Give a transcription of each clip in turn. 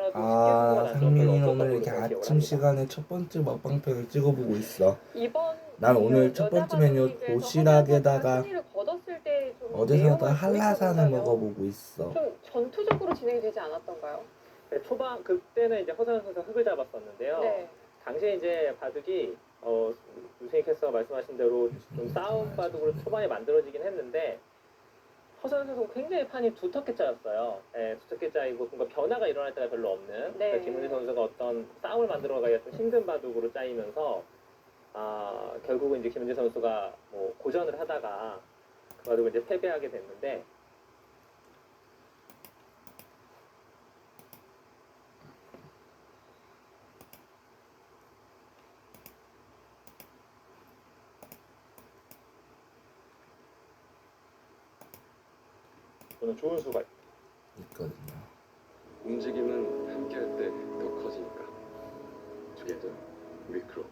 하더라도 쉽게 승부가 난 적은 별로 상민이는 없었던 오늘 걸로 이렇게 제가 기억을 아침 합니다. 시간에 첫 번째 먹방편을 찍어보고 있어. 이번 난 오늘 첫 여자 번째 메뉴 바둑리그에서 도시락에다가 허수연 선수가 승리를 거뒀을 때 좀 어제 사왔던 내용을 한라산을 돌이켜본다면 먹어보고 있어. 좀 전투적으로 진행이 되지 않았던가요? 네, 초반 그때는 이제 허서연 선수가 흙을 잡았었는데요. 네. 당시에 이제 바둑이 유승희 캐스터가 말씀하신 대로 좀 싸움 바둑으로 초반에 만들어지긴 했는데 허서연 선수가 굉장히 판이 두텁게 짜였어요. 예, 두텁게 짜이고 뭔가 변화가 일어날 때가 별로 없는. 네. 그러니까 김은희 선수가 어떤 싸움을 만들어가기가 좀 힘든 바둑으로 짜이면서 결국은 이제 김은희 선수가 뭐 고전을 하다가 그 바둑을 이제 패배하게 됐는데. 저는 좋은 수가 있거든요. 움직임은 함께할 때 더 커지니까. Together we grow.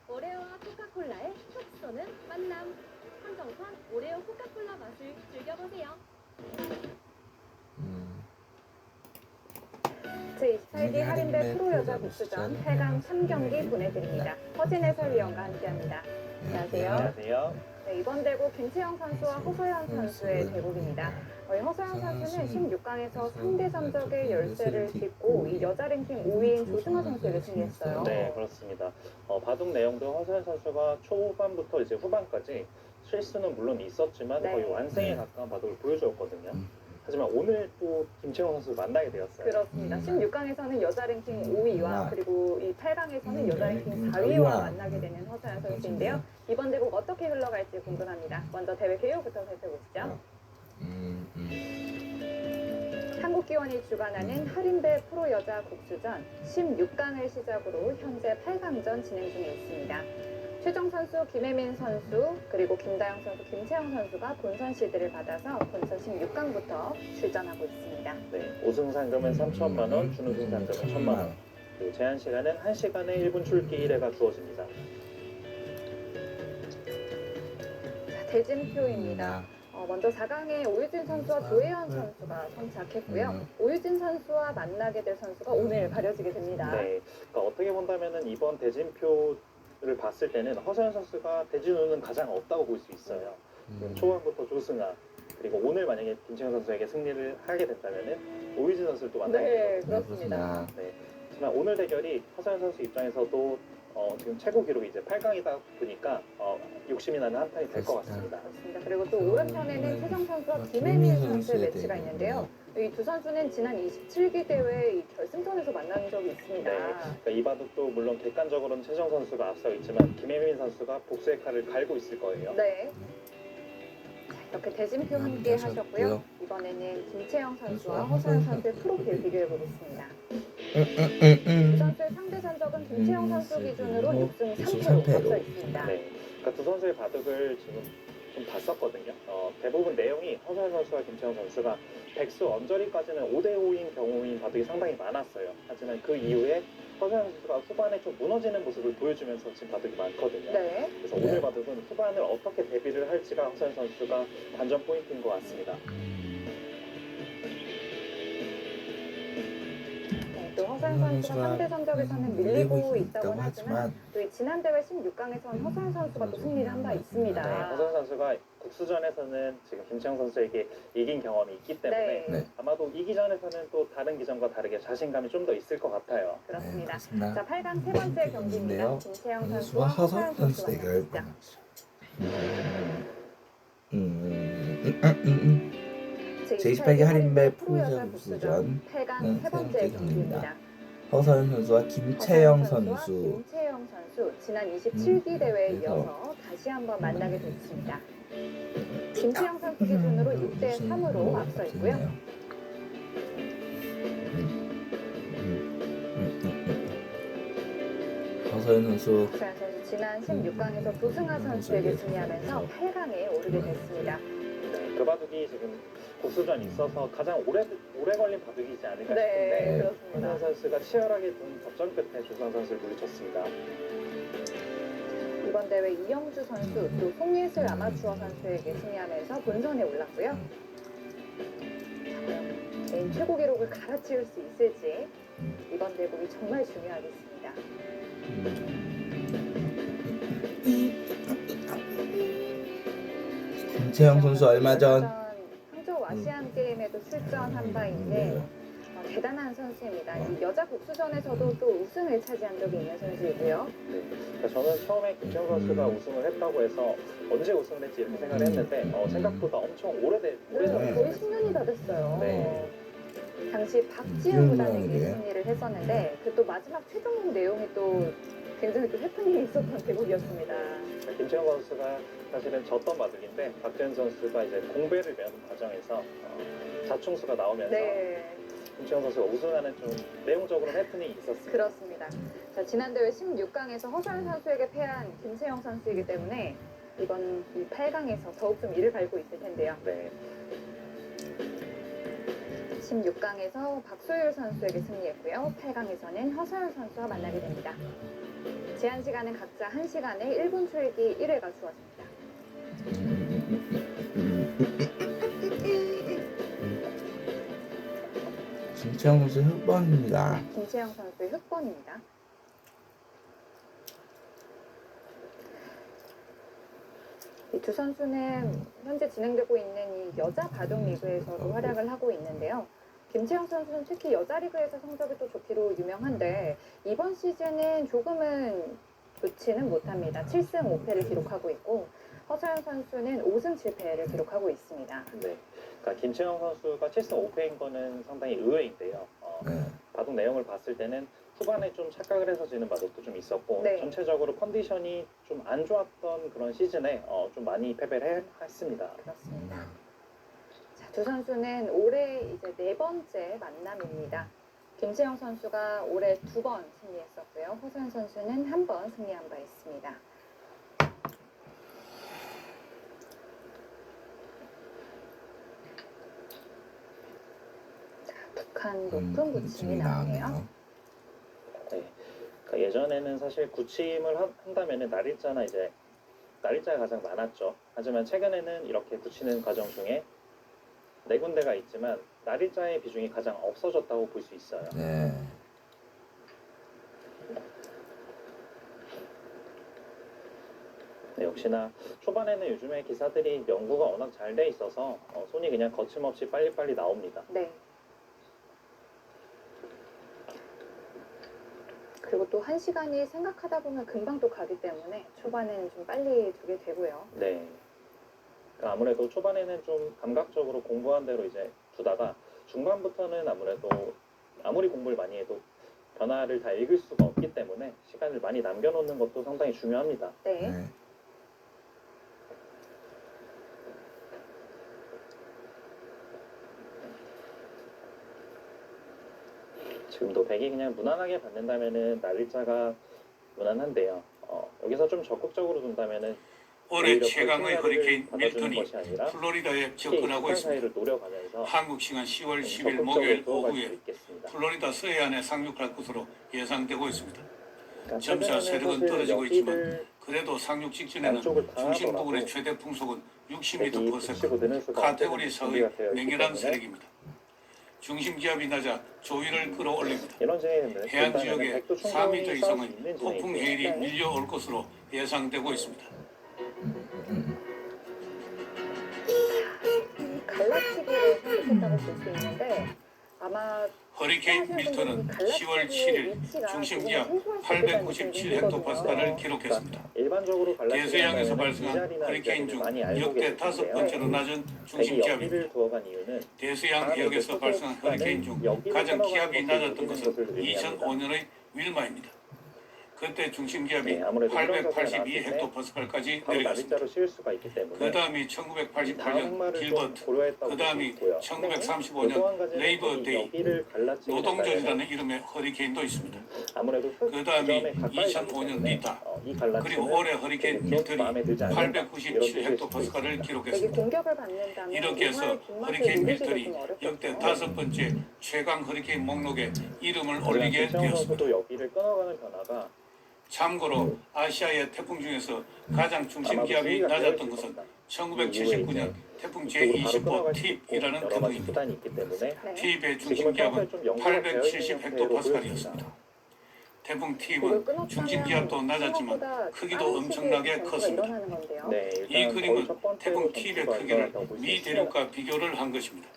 오레오와 코카콜라의 톡 쏘는 만남. 한정판 오레오 코카콜라 맛을 즐겨보세요. 제28기 할인배 프로여자 복수전 8강 3경기 보내드립니다. 허진 해설위원과 함께합니다. 안녕하세요. 안녕하세요. 네, 이번 대국 김채영 선수와 허서연 선수의 대국입니다. 허서연 선수는 16강에서 상대 전적의 열세를 딛고 이 여자 랭킹 5위인 조승아 선수에게 승리했어요. 네, 그렇습니다. 바둑 내용도 허서연 선수가 초반부터 이제 후반까지 실수는 물론 있었지만 네. 거의 완승에 가까운 바둑을 보여주었거든요. 하지만 오늘 또 김채영 선수를 만나게 되었어요. 그렇습니다. 16강에서는 여자 랭킹 5위와 그리고 이 8강에서는 여자 랭킹 4위와 만나게 되는 허서연 선수인데요. 이번 대국 어떻게 흘러갈지 궁금합니다. 먼저 대회 개요부터 살펴보시죠. 한국기원이 주관하는 할인배 프로 여자 국수전 16강을 시작으로 현재 8강전 진행 중에 있습니다. 최정 선수, 김혜민 선수, 그리고 김다영 선수, 김채영 선수가 본선 시드를 받아서 본선 16강부터 출전하고 있습니다. 네, 우승 상금은 3천만 원, 준우승 상금은 1,000만 원. 그리고 제한 시간은 1시간에 1분 출기 1회가 주어집니다. 자, 대진표입니다. 먼저 4강에 오유진 선수와 조혜연 선수가 선착했고요. 오유진 선수와 만나게 될 선수가 오늘 가려지게 됩니다. 네, 그러니까 어떻게 본다면은 이번 대진표를 봤을 때는 허서연 선수가 대진우는 가장 없다고 볼 수 있어요. 초반부터 조승아, 그리고 오늘 만약에 김채영 선수에게 승리를 하게 된다면은 오유진 선수를 또 만나게 네, 되거든요. 그렇습니다. 네, 하지만 오늘 대결이 허서연 선수 입장에서도 지금 최고 기록이 이제 8강이다 보니까 욕심이 나는 한 판이 될 것 같습니다. 그렇습니다. 그리고 또 오른편에는 최정 선수와 김혜민 선수의 매치가 있는데요. 이 두 선수는 지난 27기 대회 이 결승전에서 만난 적이 있습니다. 네, 그러니까 이 바둑도 물론 객관적으로는 최정 선수가 앞서 있지만 김혜민 선수가 복수의 칼을 갈고 있을 거예요. 네. 자, 이렇게 대진표 함께 하셨고요. 이번에는 김채영 선수와 허서연 선수의 프로필 비교해 보겠습니다. 두 선수의 상대 전적은 김채영 선수 기준으로 6승 3패로 앞서 있습니다. 네, 그러니까 두 선수의 바둑을 지금 좀 봤었거든요. 대부분 내용이 허서연 선수와 김채영 선수가 백수 언저리까지는 5대5인 경우인 바둑이 상당히 많았어요. 하지만 그 이후에 허서연 선수가 후반에 좀 무너지는 모습을 보여주면서 지금 바둑이 많거든요. 네. 그래서 오늘 바둑은 후반을 어떻게 대비를 할지가 허서연 선수가 관전 포인트인 것 같습니다. 또 허서연 선수가 상대 전적에서는 밀리고 있다고 하지만 또 이 지난 대회 16강에서는 허서연 선수가 또 승리를 한 바 있습니다. 네, 허서연 선수가 국수전에서는 지금 김채영 선수에게 이긴 경험이 있기 때문에 네. 아마도 이 기전에서는 또 다른 기전과 다르게 자신감이 좀 더 있을 것 같아요. 그렇습니다. 네, 자, 8강 세 번째 경기입니다. 김채영 선수와 허서연 허서연 선수 선수가 대결. 제28기 할인배 프로여자 복수전 8강 세 번째 경기입니다. 허서연 선수와 김채영 선수. 김채영 선수 지난 27기 대회에 이어서 다시 한번 만나게 됐습니다. 김채영 선수 기준으로 6대 3으로 앞서 있고요. 허서연 선수 허서연 선수 지난 16강에서 조승아 선수에게 승리하면서 8강에 오르게 됐습니다. 네, 그 바둑이 지금 국수전이 있어서 가장 오래 걸린 바둑이지 않을까 네, 싶은데 그렇습니다. 허서연 선수가 치열하게 둔 접전 끝에 조승아 선수를 물리쳤습니다. 이번 대회 이영주 선수 또 송예슬 아마추어 선수에게 승리하면서 본선에 올랐고요. 개인 최고 기록을 갈아치울 수 있을지 이번 대국이 정말 중요하겠습니다. 김채영 선수 얼마 전 항저우 아시안 게임에도 출전한 바 있는 대단한 선수입니다. 이 여자 복수전에서도 또 우승을 차지한 적이 있는 선수이고요. 네. 그러니까 저는 처음에 김채영 선수가 우승을 했다고 해서 언제 우승을 했지 이렇게 생각을 했는데 생각보다 엄청 오래전에 거의 10년이 다 됐어요. 네. 당시 박지훈 구단에게 승리를 했었는데 그 또 마지막 최종 내용이 또 굉장히 또 해프닝이 있었던 대국이었습니다. 김채영 선수가 사실은 졌던 바둑인데 박지훈 선수가 이제 공배를 배우는 과정에서 자충수가 나오면서 네, 김채영 선수가 우승하는 좀 내용적으로는 해프닝이 있었습니다. 그렇습니다. 자, 지난 대회 16강에서 허서연 선수에게 패한 김채영 선수이기 때문에 이번 이 8강에서 더욱 좀 이를 밟고 있을 텐데요. 네. 16강에서 박소율 선수에게 승리했고요. 8강에서는 허서연 선수와 만나게 됩니다. 제한 시간은 각자 1시간에 1분 출기 1회가 주어집니다. 김채영 선수 흑번입니다. 김채영 선수의 흑번입니다. 이 두 선수는 현재 진행되고 있는 이 여자 바둑 리그에서도 활약을 하고 있는데요. 김채영 선수는 특히 여자 리그에서 성적이 또 좋기로 유명한데 이번 시즌은 조금은 좋지는 못합니다. 7승 5패를 기록하고 있고 허서연 선수는 5승 7패를 기록하고 있습니다. 네. 그러니까 김채영 선수가 7승 5패인 거는 상당히 의외인데요. 네. 바둑 내용을 봤을 때는 후반에 좀 착각을 해서 지는 바둑도 좀 있었고 네. 전체적으로 컨디션이 좀 안 좋았던 그런 시즌에 좀 많이 패배를 했습니다. 그렇습니다. 자, 두 선수는 올해 이제 4번째 만남입니다. 김채영 선수가 올해 2번 승리했었고요. 허서연 선수는 1번 승리한 바 있습니다. 자, 북한 높은 부침이 나오네요. 네. 그러니까 예전에는 사실 구침을 한다면은 날일자나 이제 날일자가 가장 많았죠. 하지만 최근에는 이렇게 붙이는 과정 중에 4군데가 있지만 날일자의 비중이 가장 없어졌다고 볼 수 있어요. 네. 네, 역시나 초반에는 요즘에 기사들이 연구가 워낙 잘 돼 있어서 손이 그냥 거침없이 빨리빨리 나옵니다. 네. 그리고 또 1시간이 생각하다 보면 금방 또 가기 때문에 초반에는 좀 빨리 두게 되고요. 네. 그러니까 아무래도 초반에는 좀 감각적으로 공부한 대로 이제 두다가 중반부터는 아무래도 아무리 공부를 많이 해도 변화를 다 읽을 수가 없기 때문에 시간을 많이 남겨놓는 것도 상당히 중요합니다. 네. 네. 지금도 백이 그냥 무난하게 받는다면은 날일자가 무난한데요. 여기서 좀 적극적으로 둔다면은 올해 오히려 최강의 벌칙자리를 허리케인 받아주는 밀턴이 것이 아니라 플로리다에 특히 접근하고 시간 있습니다. 사이를 노려가면서 한국 시간 10월 10일 적극적으로 목요일 들어갈 수 오후에 있겠습니다. 플로리다 서해안에 상륙할 것으로 예상되고 있습니다. 그러니까 점차 최근에는 세력은 사실 떨어지고 있지만 여기를 그래도 상륙 직전에는 안쪽을 중심 당하더라도 부근의 최대 풍속은 백이 60m/s 붙이고 느는 수가 카테고리 없는 서의 준비가 되어 있기 맹렬한 때문에 세력입니다. 중심 기압이 낮아 조위를 끌어올립니다. 이런 진행은 해안 지역에 백도 4m 충분히 싸울 수 이상의 있는 폭풍 진행이고요. 해일이 네. 밀려올 것으로 예상되고 있습니다. 갈라치기를 선택했다고 볼 수 있는데 아마 허리케인 밀턴은 10월 7일 중심 기압 897헥토파스칼을 기록했습니다. 일반적으로 대서양에서 발생한 허리케인 중 역대 5번째로 낮은 중심 기압입니다. 여기를 두어간 이유는 대서양 해역에서 발생한 허리케인 중 가장 기압이 낮았던 것은 2005년의 윌마입니다. 그때 중심 기압이 네, 아무래도 이런 자세가 882 나왔을 때 헥토파스칼까지 바로 내려갔습니다. 날짜로 씌울 수가 있기 때문에 그 다음이 이 다음 1988년 흑마를 좀 길버트, 고려했다고 그 다음이 있고요. 또 1935년 레이버 데이, 여기를 갈라치기 노동절이라는 이름의 허리케인도 있습니다. 아무래도 흙 그 다음이 지점에 가까이 2005년 가기 때문에, 리타, 이 갈라치기는 그리고 올해 허리케인 좀 밀턴이 마음에 들지 않는다. 이런 897 뜻일 수도 헥토파스칼을 있습니다. 되게 기록했습니다. 공격을 받는다면 이렇게 해서 이화의 뒷맛을 허리케인 누리기가 밀턴이 좀 어렵겠죠. 역대 5번째 최강 허리케인 목록에 이름을 하지만 올리게 김채영 되었습니다. 선수도 여기를 끊어가는 변화가 참고로 아시아의 태풍 중에서 가장 중심 기압이 낮았던 것은 1979년 태풍 제25 팁이라는 태풍입니다. 수단이 있기 때문에 네. 팁의 중심 기압은 870 헥토파스칼이었습니다. 태풍 팁은 중심 기압도 낮았지만 크기도 엄청나게 컸습니다. 네, 이 일단 그림은 첫 번째로 태풍 팁의 전투가 크기를 일어났다고 볼수 미 있습니다. 대륙과 비교를 한 것입니다.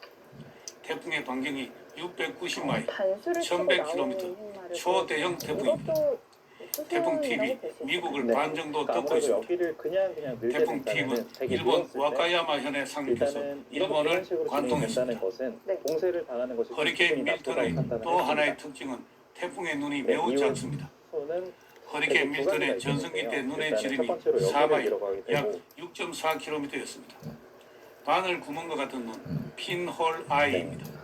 태풍의 반경이 690마일, 단수를 1100km, 초대형 태풍입니다. 태풍 팁이 미국을 네. 반 정도 그러니까 덮고 아무래도 있습니다. 여기를 그냥 늘게 태풍 된다면은 팁은 되게 일본 누웠을 때 와카야마 현에 상륙해서 일단은 일본을 이런 식으로 관통했습니다. 진행된다는 것은 네. 공세를 당하는 것이 허리케인 충분히 나쁘다고 밀턴의 판단을 또 했습니다. 하나의 특징은 태풍의 눈이 네, 매우 이후 작습니다. 수는 허리케인 되게 두 가지가 밀턴의 전성기 때 있는데요. 눈의 일단은 지름이 첫 번째로 여기를 4마일, 들어가게 약 되고 6.4km였습니다. 바늘 구멍과 같은 눈, 핀홀 아이입니다.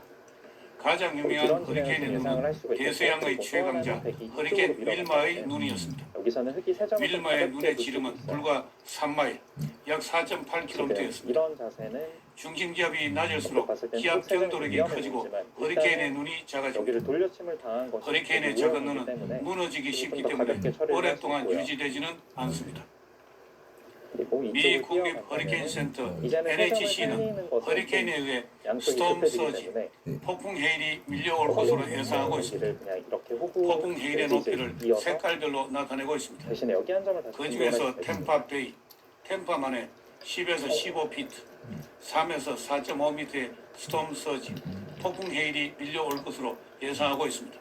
가장 유명한 이런 허리케인의 진행을 예상을 눈은 할 수가 있겠고, 대서양의 그리고 또 최강자 하나는 백이 허리케인 이쪽으로 윌마의 밀어가는데 눈이었습니다. 여기서는 흙이 세 점을 윌마의 눈의 지름은 불과 3마일, 약 네, 4.8km였습니다. 이런 자세는 중심 기압이 낮을수록 봤을 땐 기압 흙세점이 경도력이 위험해 커지고 보이지만 허리케인의 일단은 눈이 작아집니다. 여기를 돌려침을 당한 것이 허리케인의 되게 작은 위험하기 눈은 때문에 무너지기 좀 쉽기 더 때문에 가볍게 처리를 할수 오랫동안 있고요. 유지되지는 않습니다. 그리고 미 이쪽을 국립 뛰어가면은 허리케인 센터 이제는 NHC는 살리는 것은 허리케인에 의해 양쪽이 스톰 좁혀지기 서지, 때문에 폭풍 헤일이 밀려올 것으로 예상하고 있습니다. 여기를 그냥 이렇게 호구 폭풍 헤일의 높이를 이어서 색깔별로 나타내고 있습니다. 대신에 여기 한 점을 다시 그 중에서 공부를 하시면 템파 베이, 템파만에 10에서 15피트, 3에서 4.5m의 스톰 서지, 폭풍 헤일이 밀려올 것으로 예상하고 있습니다.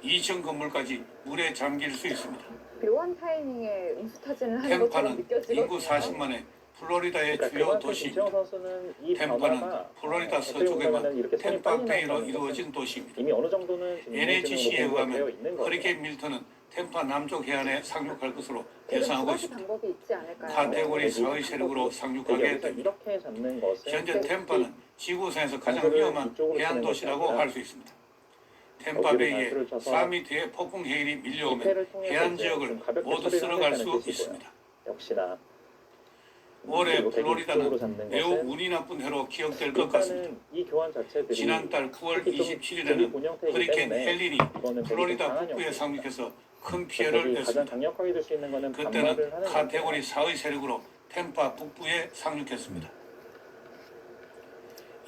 2층 건물까지 물에 잠길 수 있습니다. 묘한 타이밍에 응수타진을 하는 것처럼 템파는 느껴지거든요. 인구 40만의 플로리다의 그러니까 주요 그만큼 도시입니다. 김채영 선수는 이 템파는 변화가 플로리다 어떻게 보면은 서쪽에만 이렇게 손이 템파 빨리 베이로 나가는 이루어진 것은 도시입니다. 이미 어느 정도는 지금 NHC에 공부가 되어 의하면 있는 거예요. 허리케인 밀턴은 템파 남쪽 해안에 상륙할 것으로 지금 두 예상하고 가지 있습니다. 방법이 있지 않을까요? 카테고리 네. 4의 세력으로 상륙하게 여기서 됩니다. 이렇게 잡는 것은 현재 템파는 지구상에서 가장 강도를 위험한 이쪽으로 해안 치는 도시라고 것이 아니라 할 수 있습니다. 템파 베이에 단수를 쳐서 4m의 폭풍 헤일이 밀려오면 기회를 통해서 해안 이제 지역을 좀 가볍게 모두 처리를 쓸어갈 수 하겠다는 뜻이고요. 있습니다. 역시나 올해 그리고 되게 플로리다는 이쪽으로 잡는 매우 것은 운이 나쁜 해로 기억될 것 같습니다. 일단은 이 교환 자체들이 지난달 9월 특히 좀 27일에는 본형태이기 허리케인 때문에 헬린이 이거는 되게 플로리다 강한 북부에 형태입니다. 상륙해서 큰 거기 피해를 가장 냈습니다. 강력하게 될 수 있는 거는 반발을 그때는 하는 카테고리 4의 세력으로 템파 북부에 상륙했습니다.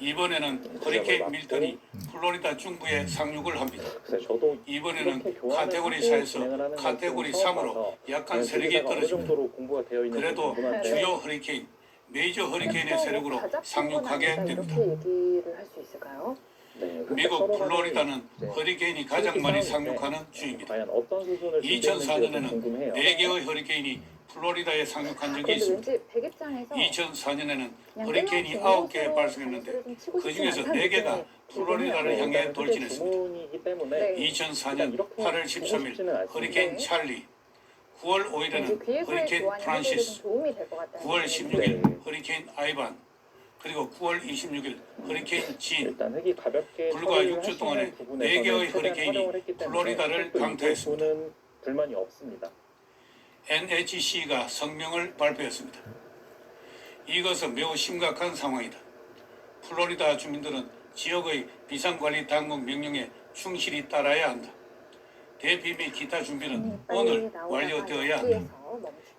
이번에는 허리케인 밀턴이 플로리다 중부에 상륙을 합니다. 그래서 저도 이번에는 이렇게 교환을 카테고리 하고 4에서 진행을 하는 카테고리 건 처음 3으로 봐서 약한 세력이 어느 떨어집니다. 정도로 공부가 되어 있는지 그래도 궁금한데 주요 허리케인, 메이저 허리케인의 세력으로 상륙하게 됩니다. 이렇게 얘기를 할 수 있을까요? 네, 그러니까 미국 서로 플로리다는 이제 허리케인이 가장 많이 상륙하는 주입니다. 과연 어떤 수순을 2004년에는 궁금해요. 4개의 허리케인이 플로리다에 상륙한 적이 그런데 있습니다. 왠지 백 입장에서 2004년에는 그냥 허리케인이 끝나고 9개 발생했는데 점수를 좀 치고 그 싶지 중에서 않다는 4개가 느낌이 플로리다를 들긴 해요. 향해 돌진했습니다. 주문이기 때문에 네. 2004년 8월 13일 허리케인 네. 찰리, 9월 왠지 5일에는 귀에서의 허리케인 교환이 한국에 프란시스, 좀 도움이 될 것 같다는 9월 느낌이 16일 네. 허리케인 아이반, 그리고 9월 26일 허리케인 진, 일단 흙이 가볍게 불과 처리를 6주 하시는 동안에 부분에서는 4개의 최대한 허리케인이 활용을 했기 때문에 플로리다를 또 이 강타했습니다. 부분은 불만이 없습니다. NHC가 성명을 발표했습니다. 이것은 매우 심각한 상황이다. 플로리다 주민들은 지역의 비상관리 당국 명령에 충실히 따라야 한다. 대피 및 기타 준비는 오늘 완료되어야 한다.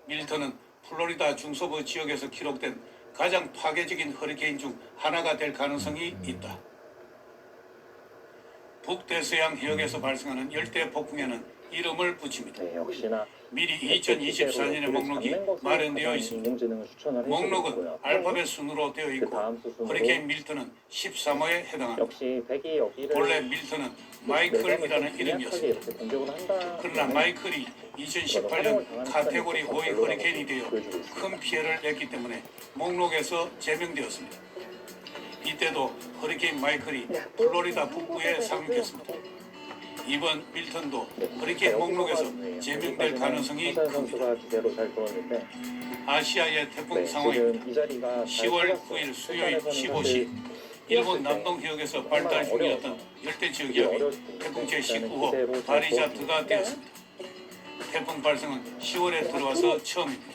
밀턴은 플로리다 중서부 지역에서 기록된 가장 파괴적인 허리케인 중 하나가 될 가능성이 있다. 북대서양 해역에서 발생하는 열대 폭풍에는 이름을 붙입니다. 네, 역시나 미리 2024년의 목록이 마련되어 있습니다. 인공지능을 추천을 목록은 해주고요. 알파벳 순으로 되어 그 있고 다음 수순으로 허리케인 밀턴은 13호에 해당합니다. 역시 백이 여기를 본래 밀턴은 마이클이라는 이름이었습니다. 이렇게 공격을 한다. 그러나 마이클이 2018년 카테고리 5의 허리케인이 되어 큰 피해를 냈기 때문에 목록에서 제명되었습니다. 이때도 허리케인 마이클이 플로리다 북부에 상륙했습니다. 이번 밀턴도 허리케인 목록에서 제명될 가능성이 큽니다. 선수가 기대로 잘 들었는데 아시아의 태풍 네, 상황입니다. 지금 이 자리가 10월 9일 수요일 15시 일본 남동 해역에서 발달 중이었던 열대 지역이 태풍 제19호 바리자트가 되었습니다. 태풍 발생은 10월에 들어와서 처음입니다.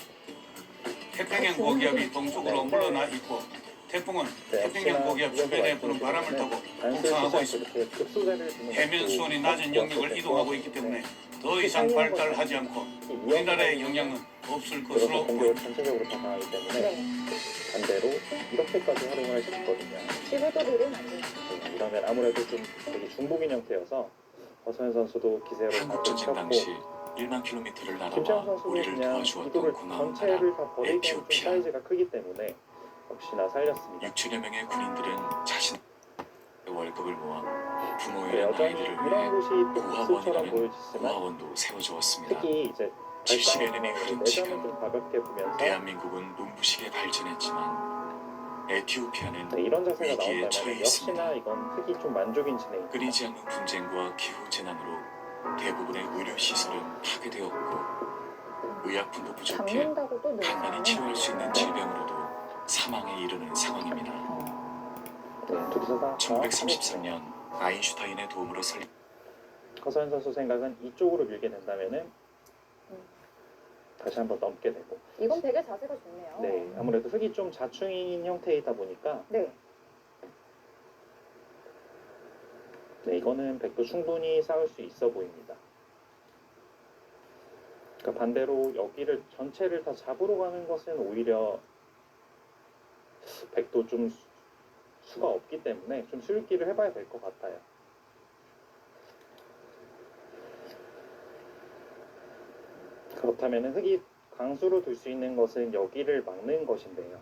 태평양 고기압이 동쪽으로 물러나 있고 태풍은 네, 태평양 역시나 고기압 주변에 부는 바람을 타고 북상하고 있습니다. 해면 수온이 낮은 영역을 이동하고 있기 때문에 더 이상 발달하지 않고 우리나라의 영향은 없을 것으로 공격을 보입니다. 전체적으로 다 가하기 때문에 네. 반대로 이렇게까지 활용을 할 수 있거든요. 지구도리를 만듭니다. 이러면 아무래도 좀 되게 중복인 형태여서 허서연 선수도 기세로 한국 잘 전쟁 쳤고 당시 1만 킬로미터를 김채영 날아와 선수는 우리를 그냥 도와주었던 이도를 고마운 나라 전체를 다 버리기에는 좀 에티오피아. 사이즈가 크기 때문에 역시나 살렸습니다. 6천여 명의 군인들은 자신의 월급을 모아 네, 부모의 여전히 아이들을 이런 위해 곳이 또 복수처럼 고아원이라는 보여지지만 고아원도 세워주었습니다. 특히 이제 70여 년의 흐른 내전을 지금 좀 가볍게 보면서 대한민국은 눈부시게 발전했지만 에티오피아는 네, 이런 자세가 위기에 나온다면 처해 역시나 있습니다. 이건 흑이 좀 만족인 진행입니다. 끊이지 않는 분쟁과 기후 재난으로 대부분의 의료 시설은 파괴되었고 의약품도 부족해 잡는다고 또 간단히 치료할 수 있는 질병으로도 사망에 이르는 상황입니다. 네, 둘이서 다 1933년 아인슈타인의 도움으로 설립 허서연 선수 생각은 이쪽으로 밀게 된다면은 다시 한번 넘게 되고 이건 되게 자세가 좋네요. 네, 아무래도 흙이 좀 자충인 형태이다 보니까 네. 네, 이거는 백도 충분히 쌓을 수 있어 보입니다. 그러니까 반대로 여기를 전체를 다 잡으러 가는 것은 오히려 백도 좀 수가 없기 때문에 좀 수읽기를 해봐야 될 것 같아요. 그렇다면 흙이 강수로 둘 수 있는 것은 여기를 막는 것인데요.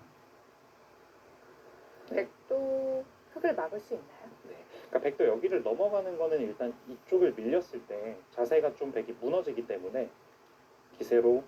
백도 흙을 막을 수 있나요? 네. 그러니까 백도 여기를 넘어가는 거는 일단 이쪽을 밀렸을 때 자세가 좀 백이 무너지기 때문에 기세로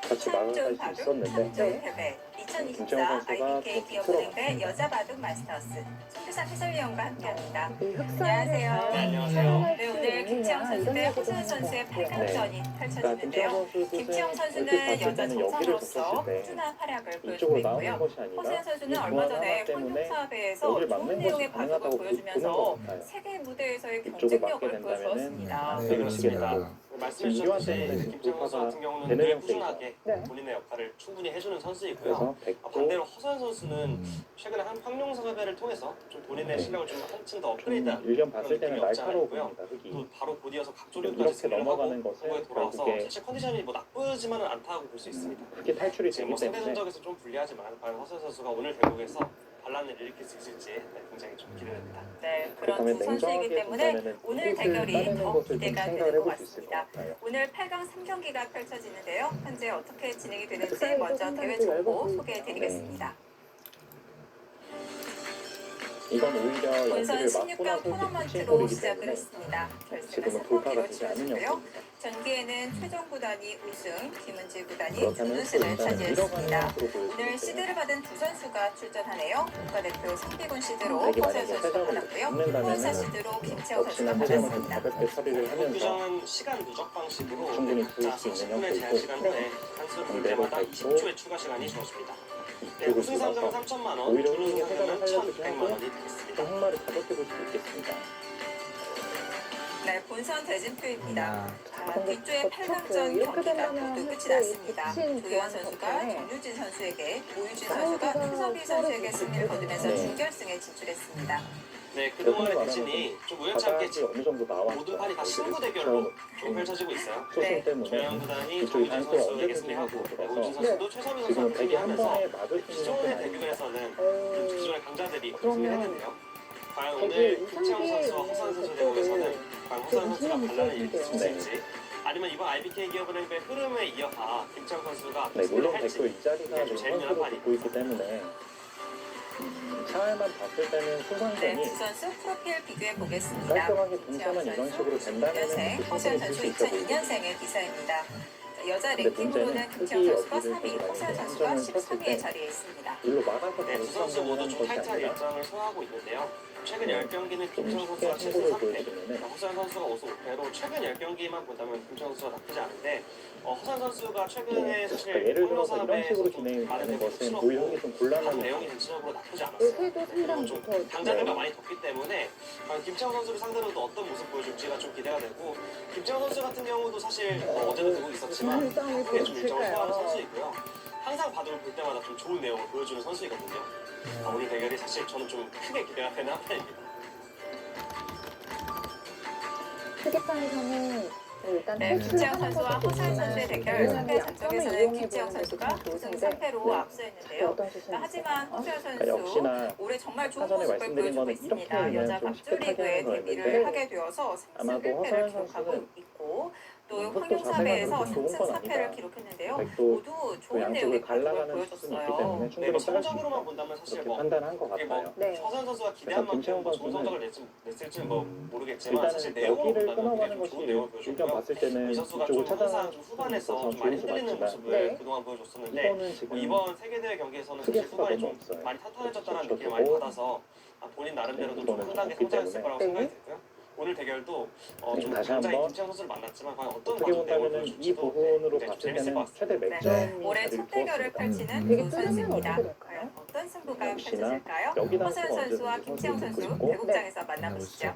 같이 막아갈 수 있었는데 네. 2024 IBK 기업은행배 여자 바둑 마스터스 손규상 해설위원과 함께합니다. 이 흑사를 안녕하세요. 잘 안녕하세요. 사용할 네, 수 오늘 있느냐, 김채영 선수 대 이런 허선 얘기도 선수의 한번 해요. 8강전이 그러니까 펼쳐지는데요. 김채영 김채영 선수는 선수는 얼핏 여자 봤을 때는 여기를 정상으로서 쳤을 때 꾸준한 활약을 보여주고 이쪽으로 나오는 있고요. 것이 아니라 허선 이 선수는 얼마 무한 전에 하나 때문에 환경사업회에서 여기를 좋은 막는 것이 내용의 바둑을 가능하다고 보여주면서 보는 것 같아요. 세계 무대에서의 이쪽을 막게 경쟁력을 된다면은 보여주었습니다. 네, 그렇습니다. 말씀해 지금 이완 주셨듯이 때문에 김채영 선수 돌파가 같은 경우는 되는 늘 형태이죠. 꾸준하게 네. 본인의 역할을 충분히 해주는 선수이고요. 그래서 백도 반대로 허선 선수는 최근에 한 황룡사업회를 통해서 좀 본인의 네. 실력을 좀 한층 더 업그레이드한 1년 봤을 때는 느낌이 없지 않아 날카로워 있고요. 보입니다. 흙이. 또 바로 곧이어서 각조류까지 이렇게 승리를 하고 넘어가는 것은 후보에 돌아와서 결국에 사실 컨디션이 뭐 나쁘지만은 않다고 볼 수 있습니다. 흙이 탈출이 지금 되기 뭐 상대 때문에 전적에서 좀 불리하지만 과연 허선 선수가 오늘 대국에서 반란을 일으킬 수 있을지 굉장히 좀 기대됩니다. 네, 그런 그렇다면 두 선수이기 냉정하게 때문에 본다면은 오늘 흙을 대결이 따내는 더 것을 좀 기대가 생각을 되는 것 해볼 수 있을 것 같습니다. 같아요. 오늘 8강 3경기가 펼쳐지는데요. 현재 어떻게 진행이 되는지 흑사이도 먼저 대회 상당히 정보 넓어 소개해드리겠습니다. 이건 오히려 본선 여기를 막고 16강 나서 토너먼트로 홀이기 시작을 때문에 했습니다. 결승은 지금은 돌파가 3경기로 되지 않은 치러지고요. 형태입니다. 전기에는 최종 구단이 우승, 김은지 구단이 그렇다면 준우승을 일단은 밀어가는 차지했습니다. 형태로 오늘 보여주는데요. 시드를 받은 두 선수가 출전하네요. 국가대표 성비군 시드로 백이 허선 만약에 선수가 회전을 받았고요. 붙는다면은 후원사 시드로 김채영 역시나 선수가 회전을 받았습니다. 가볍게 처리를 이번 하면서 규정은 시간 누적 방식으로 충분히 각자 부을 수 있는 30분의 제한 형태이고 시간 후에 한수 볼 반대로 때마다 백도 20초의 추가 시간이 주어집니다. 네, 이쪽을 우승 상금 밀어서 3천만 원, 오히려 준우승 흙이 회전을 상금은 살려주게 1,600만 하고 원이 되겠습니다. 좀 흑마를 가볍게 볼 수도 있겠습니다. 네, 본선 대진표입니다. 야, 자, 뒤쪽에 8강전 이렇게 경기가 된다면 모두 끝이 또 났습니다. 붙인 조현 선수가 교환 정유진 선수에게, 오유진 아, 선수가 그거 최서비 선수에게 서로 승리를 거두면서 네. 준결승에 진출했습니다. 네, 그동안의 대진이 좀 우연치 않게 바닥이 어느 정도 나왔죠. 모든 판이 다 승부 대결로 좀 펼쳐지고 있어요. 초승 네. 때문에 조현 구단이 이쪽이 정유진 단수 선수에게 언제든지 승리하고 들어서 오유진 선수도 최서비 지금 선수한테 백이 한 승리하면서 번에 막을 수 있는 기존의 건 아니에요. 대결에서는 기존의 강자들이 그러면 승리를 했는데요. 과연 거기 오늘 우상기에 김채영 선수와 있는 허선 선수 백도를 대결에서는 과연 허선 선수가 좀 반란을 일으킬 수 있어야 있을지 아니면 이번 IBK 기업은행의 흐름에 이어가 김채영 선수가 네, 승리를 물론 할지 백도 이 자리가 좀 재미난 선수로 판이 듣고 있기 때문에 차이만 봤을 때는 네, 수상전이 두 선수 프로필 비교해 보겠습니다. 깔끔하게 김채영 동선은 이런 식으로 선수 된다면 2002년생, 허선 선수 2002년생의 기사입니다. 여자 근데 랭킹으로는 문제는 김채영 선수가 흙이 3위, 여기를 허선 선수가 한점을 쳤을 13위의 때 자리에 있습니다. 일로 막아서 네, 두 선수 모두 좀 타이트한 일정을 소화하고 있는데요. 최근 10경기는 김채영 선수가 7승 승부를 3패, 보여주면은 허선 선수가 5승 5패로 최근 10경기만 본다면 김채영 선수가 나쁘지 않은데 허선 선수가 최근에 사실 그러니까 예를 들어서 이런 황룡사업에서 식으로 좀 진행이 많은 되는 내용이 것은 치렀고 오히려 좀 곤란한 내용이 전체적으로 나쁘지 않았어요. 요새도 그리고 상당히 좀 더 강자들과 많이 덥기 때문에 과연 김채영 선수를 상대로도 어떤 모습 보여줄지가 좀 기대가 되고 김채영 선수 같은 경우도 사실 어제도 되고 있었지만 싸움이 후에 좀 일정을 소화하는 붙을까요? 선수이고요. 항상 바둑을 볼 때마다 좀 좋은 내용을 보여주는 선수이거든요. 오늘 대결이 사실 저는 좀 크게 기대가 되는 한편입니다. 특이판에서는 일단 네, 김채영 선수와 허사연 선수의 대결 상대 전적에서는 김채영 선수가 우승 3패로 앞서있는데요. 어떤 수순이 하지만 허사연 그러니까 선수 역시나 올해 정말 좋은 사전에 모습을 말씀드린 보여주고 거는 있습니다. 이렇게 여자 좀 밥줄 리그에 식탁하게 하는 데뷔를 거였는데 하게 되어서 3승 아마도 1패를 허사연 기록하고 선수는 있고 또 그것도 황룡사배에서 자세가 그렇게 3승 좋은 건 4패를 아니다. 기록했는데요. 백도 모두 그 좋은 내용의 양쪽을 바둑을 갈라가는 수준이 있기 보여줬어요. 때문에 네, 뭐 충분히 따를 수 성적으로만 있다. 본다면 사실 그렇게 뭐 판단한 것 이게 뭐 같아요. 네. 허선 선수가 기대한 그래서 만큼 뭐 좋은 김채영 성적을 냈을지는 뭐 모르겠지만 일단은 사실 내용으로 여기를 본다면 끊어가는 굉장히 것이 좀 좋은 내용을 일단 보여줬고요. 봤을 때는 이 선수가 이쪽을 좀 항상 좀 찾아서 후반에서 좀 많이 좋은 흔들리는 수가 모습을 네. 그동안 보여줬었는데 이거는 지금 뭐 이번 세계대회 경기에서는 크게 사실 후반이 수가 좀 없어요. 많이 탄탄해졌다는 그렇죠. 느낌을 많이 저도 받아서 본인 나름대로도 좀 이거는 큰 단계 없기 성장했을 때문에. 거라고 네. 생각이 들고요. 오늘 대결도 좀 다시 굉장히 한번 김채영 선수를 만났지만 과연 어떤 어떻게 바둑 내용을 본다면은 이 보여줄지도 부분으로 굉장히 봤을 재밌을 것 때는 같습니다. 최대 네. 맥점이 올해 자리를 첫 대결을 두었습니다. 펼치는 되게 두 뚜렷한 선수입니다. 어떻게 될까요? 과연 어떤 승부가 역시나 펼쳐질까요? 여기다 허사연 선수와 김채영 선수 있고 대국장에서 만나보시죠.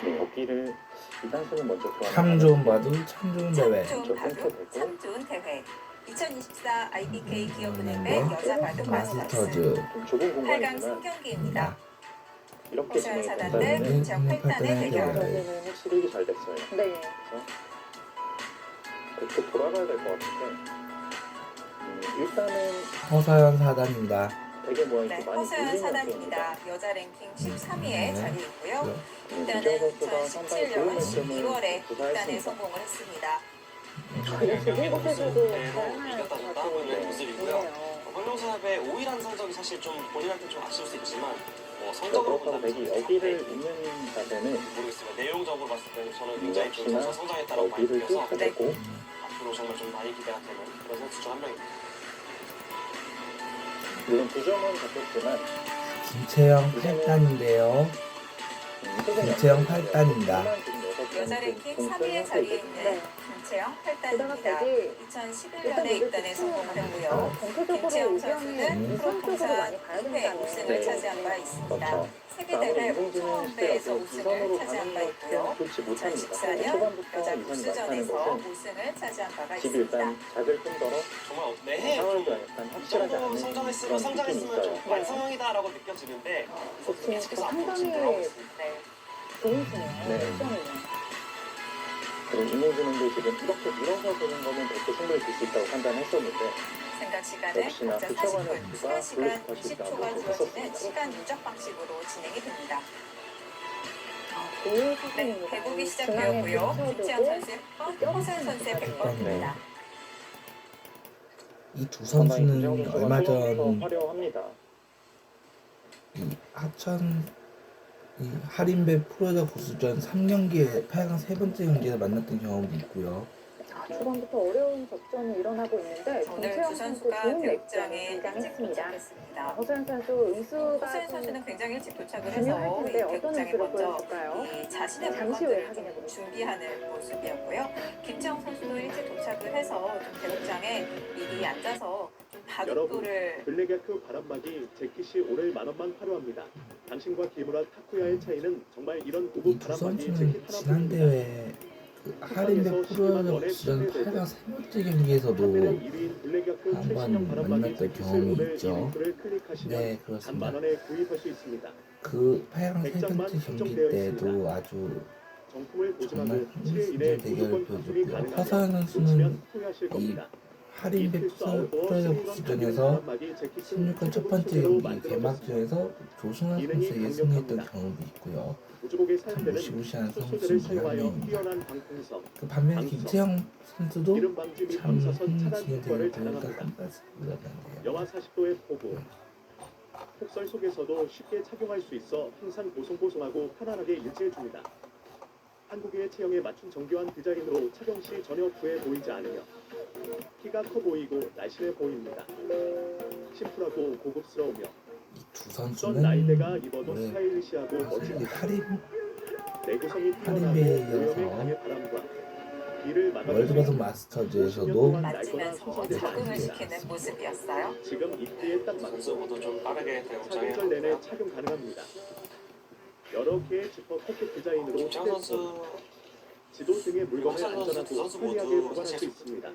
네, 여기를 이 선수는 먼저 참 좋은 바둑, 참 좋은 대회. 참 좋은 바둑, 참 좋은 대회. 2024 IBK 기업은행배 여자 바둑 마스터즈 좀 좁은 8강 공간이지만 3경기입니다. 이렇게 허사연 진행이 사단 대 된다면 김채영 8단의 대결. 선수는 확실히 일이 잘 됐어요. 네. 그렇게 돌아가야 될 것 같은데 일단은 허사연 사단입니다. 되게 모양이 네, 좀 많이 허사연 밀리는 사단입니다. 여자 랭킹 13위에 네. 자리에 있고요. 김채영 일단은 선수가 상당히 좋은 2017년 맥점을 12월에 입단에 구사했습니다. 성공을 했습니다. 경기 곳에서도 선수대로 다양한 이겼다던가 하고 있는 바둑이 모습이고요. 있네요. 황룡사의 5위라는 성적이 사실 좀 본인한테 좀 아쉬울 수 있지만 성적으로 그렇다고 본다면 내기 저는 여기를 4패. 있는 자세는 모르겠습니다. 내용적으로 봤을 때는 저는 굉장히 좀 역시나 선수 성장했다라고 많이 여기를 느껴서 뚫게 되고 앞으로 정말 좀 많이 기대가 되는 그런 선수 중 한 명입니다. 물론 2점은 잡혔지만 김채영 8단인데요. 김채영 8단입니다. 여자 랭킹 3위에 자리에 있는 네. 김채영 게다가 8단입니다. 되게 2011년에 입단에 성공을 했고요. 전체적으로 김채영 의견이 선수는 우선 쪽으로 프로통산 많이 가야 2회 된다는 우승을 차지한 바 있습니다. 그렇죠. 세계대회 아무리 5천 배에서 우승을 차지한 바 있고요. 좋지 못합니다. 2014년 초반부터 여자 이상이 많다는 국수전에서 것은 우승을 차지한 바가 집이 있습니다. 일단 작을 뿐더러 정말 매해 상황도 좀 약간 이 확실하지 정도 않은 성장했으면 그런 느낌이 성장했으면 좀 있어요. 완성형이다라고 느껴지는데 그치, 계속해서 앞으로 상당히 지금 들어가고 있습니다. 네. 좋은 수네요. 네. 시점이네요. 그리고 이몽준도 지금 이렇게 밀어서 보는 거는 100개 충분히 줄 수 있다고 판단했었는데 생각 시간은 역시나 각자 수초반의 40분, 수가 3시간 블루스팟이 60초가 나오고 주어지는 했었습니다. 시간 누적 방식으로 진행이 됩니다. 좋은 네, 수준입니다. 대국이 중앙에 시작되었고요. 붙여두고 김채영 선수의 1번, 허사연 선수의 100번입니다. 이 두 상당히 김재영 선수는 선수가 얼마 초반부터 전 화려합니다. 이 하천 이 하림배 프로여자 구수전 3경기에 8강 세 번째 경기에서 만났던 경험도 있고요. 초반부터 어려운 접전이 일어나고 있는데 오늘 김채영 두 선수 선수가 좋은 대국장에 맥점이 일찍 등장했습니다. 도착했습니다. 허수연 선수 의수가 허사연 좀 선수는 굉장히 일찍 도착을 중요할 해서 이 텐데 어떤 대국장에 의수를 먼저 보여줄까요? 이 자신의 잠시 후에 물건들을 확인해 좀 보겠습니다. 준비하는 모습이었고요. 김채영 선수도 일찍 도착을 해서 좀 대국장에 미리 앉아서 좀 바둑돌을 블랙야크 바람막이 재킷이 올해 10,000원만 화려합니다. 당신과 기무라 타쿠야의 차이는 정말 이런 이 고급 두 바람막이 선수는 재킷 지난 하나뿐입니다. 대회 그 하림배 프로여자 구수전 8강 세 번째 경기에서도 판매량 1위인 블랙야크 한번 최신형 바람막이 만났던 재킷을 경험이 오늘 있죠. 이 링크를 클릭하시면 네, 단 그렇습니다. 10,000원에 구입할 수 있습니다. 그 8강 세 100장만 번째 경기 선정되어 때도 있습니다. 아주 정품을 보증하고 정말 7일 이내 흥미진진 대결을 무조건 판매이 보여줬고요. 가능하며 허사연 선수는 놓치면 후회하실 이 겁니다. 하림배 프로여자 구수전에서 16강 첫 번째 경기 개막전에서 조승환 선수에게 승리했던 경험도 있고요. 우주국의 참 사용되는 무시무시한 선수 수소들을 중에 한 사용하여 명입니다. 뛰어난 방풍성, 그 반면에 방석, 김채영 선수도 기름 방지 및 참 방사선 차단 흥미진진 효과를 대결을 보여서 자랑합니다. 한 말씀 드렸는데요. 영하 40도의 폭우, 폭설 속에서도 쉽게 착용할 수 있어 항상 보송보송하고 편안하게 유지해줍니다. 한국의 체형에 맞춘 정교한 디자인으로 착용 시 전혀 부해 보이지 않으며 키가 커 보이고 날씬해 보입니다. 심플하고 고급스러우며 이 두 어떤 선수는 나이대가 입어도 올해 스타일리시하고 사실 멋집니다. 하림 내구성이 뛰어나고 하림배에 오염의 이어서 강의 바람과 비를 막아줄 수 월드바둑 있는 마스터즈에서도 만지면서 적응을 시키는 모습이었어요. 지금 입기에 딱 맞고 선수보다 좀 빠르게 대국장에 사계절 내내 착용 가능합니다. 여러 개의 지퍼 포켓 디자인으로 김채영 선수 지도 등의 물건을 허사연 선수 두 안전하고 선수 편리하게 모두 보관할 수 사실 있습니다.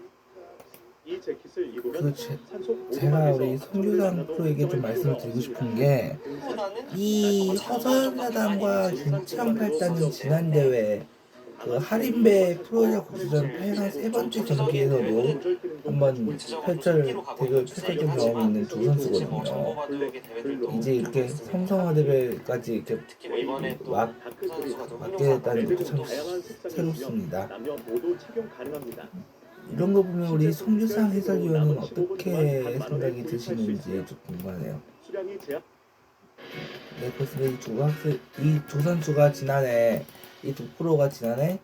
이 재킷을 입으면 그 산속 제가 오르막에서 우리 송규상 프로에게 좀 말씀을 드리고 싶은 게 이 허선사단과 김치형 팔단은 지난 대회 그 할인배 프로야구 국수전 8강 세 번째 경기에서도 한번 대결 펼쳤던 경험이 있는 두 선수거든요. 이제 이렇게 성성화 대회까지 이렇게 특히 뭐 이번에 또 맡게 됐다는 것도 참 다양한 색상이 새롭습니다. 남녀 모두 착용 가능합니다. 이런 거 보면 우리 송규상 해설위원은 어떻게 생각이 드시는지 좀 궁금하네요. 수량이 제한 네, 그렇습니다. 이 두 선수가 지난해 이 두 프로가 지난해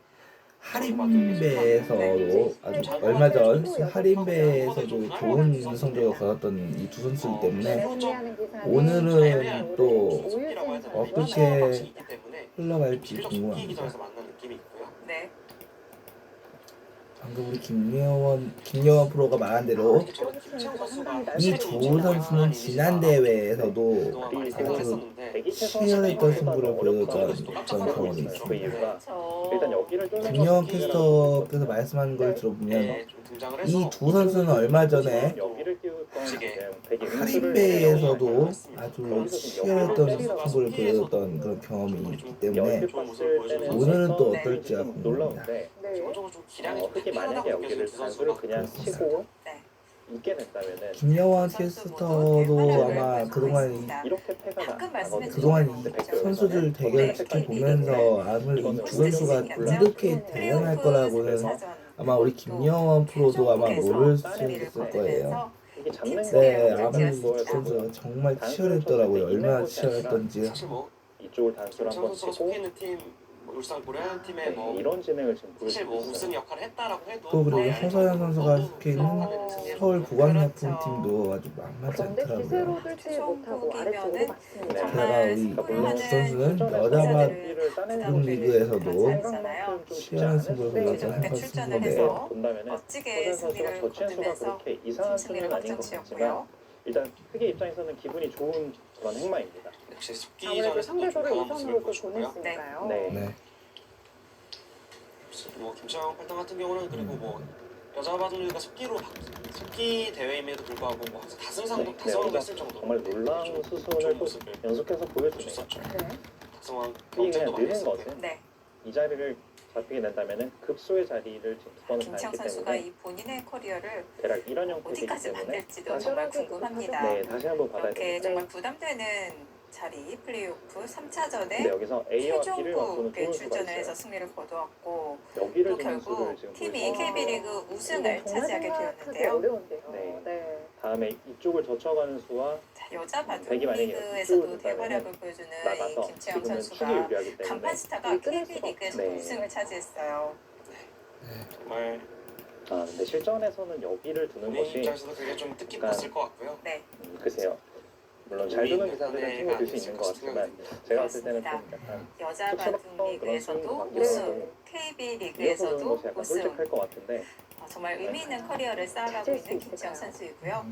할인배에서도 아주 얼마 전 할인배에서도 좋은 성적을 거뒀던 이 두 선수이기 때문에 오늘은 또 어떻게 흘러갈지 궁금합니다. 네. 방금 우리 김여원 프로가 말한 대로 이 두 선수는 지난 대회에서도 아주 치열했던 승부를 보여줬던 그런 경험이 있습니다. 일단 여기를 김여원 캐스터께서 말씀하는 걸 들어보면 이 두 선수는 얼마 전에 여기를 띄웠던 할인배에서도 아주 치열했던 승부를 보여줬던 그런 경험이 있기 때문에 오늘은 또 어떨지가 궁금합니다. 놀라운데 흙이 만약에 여기를 단수를 그냥 그렇습니다. 치고 네. 있게 된다면은 김여원 캐스터도 아마 그동안 이렇게 패가 방금 나거든요. 그동안 이 선수들 대결 지켜보면서 아무래도 이 두 선수가 이렇게 대응할 거라고는 아마 우리 김여원 프로도 아마 모를 수 있을 거예요. 이게 잡는 네, 거에 아무래도 이 두 선수가 정말 치열했더라고요. 얼마나 치열했던지. 사실 뭐 이쪽을 단수를 김창 한번 선수가 치고 속해 있는 팀, 뭐 울산 고려하는 팀의 뭐 이런 진행을 지금 사실 뭐 보여주고 우승 있어요. 역할을 했다라고 해도 또 그리고 홍서연 선수가 속해 있는 서울 국악약품 그렇죠. 팀도 아주 만만치 그런데 않더라고요. 기세로 뚫지 못하고 아래쪽으로 갔습니다. 게다가 우리 두 선수는 여자 중 리그에서도 치열한 승부를 보여준 한 출전을 선수인데 해서 본다면은 멋지게 승리를 저치현수가 거두면서 그렇게 이상한 승리를 수는 아닌 것 같지만 거두었고요. 일단 크게 입장에서는 기분이 좋은 그런 행마입니다. 역시 숙기 아무래도 전에서도 좀 상대적으로 강한 모습을 우선으로 보여줬고요. 보냈으니까요. 네. 네. 뭐 김창 팔당 같은 경우는 그리고 뭐 여자 바둑리가 속기 대회임에도 불구하고 뭐 항상 다승상도 다승왕도 했을 정도로 정말 놀라운 좋은 수순을 또 모습을 연속해서 보여주네요. 보여줬었죠. 네. 다승왕 이게 경쟁도 그냥 많이 느는 했었고요. 것은 네. 이 자리를 잡히게 된다면은 급소의 자리를 지금 두 번을 다 김치영 했기 선수가 때문에 이 본인의 커리어를 대략 1원 형태이기 어디까지 때문에 만들지도 정말 궁금합니다. 네, 다시 한번 받아야 이렇게 됩니다. 정말 부담되는 자리 플레이오프 3차전에 근데 여기서 A와 B를 맞추는 최종국에 좋은 수가 출전을 있어요. 해서 승리를 거두었고 여기를 또 주는 수를 결국 지금 팀이 보여주고 KB리그 우승을 차지하게 되었는데요. 어려운데요. 네. 네. 다음에 이쪽을 젖혀가는 수와 자, 여자 백이 만약에 바둑리그에서도 이쪽으로 대활약을 보여주는 이 나가서 김채영 지금은 축이 선수가 유리하기 때문에 간판스타가 KB리그에서 네. 우승을 차지했어요. 정말 근데 실전에서는 여기를 두는 본인 것이 입장에서도 그게 좀 뜻깊었을 것 같고요. 네. 글쎄요. 물론 잘 두는 기사들은 충분히 들 수 있는 것 같지만 제가 봤을 때는 좀 약간 여자 쑥스럽던 그런 바둑리그에서도 스윙도 우승, 같고 이어서 두는 KB리그에서도 것이 약간 우승. 솔직할 것 같은데 정말 의미 있는 커리어를 쌓아가고 찾을 수 있는 김채영 있을까요? 선수이고요.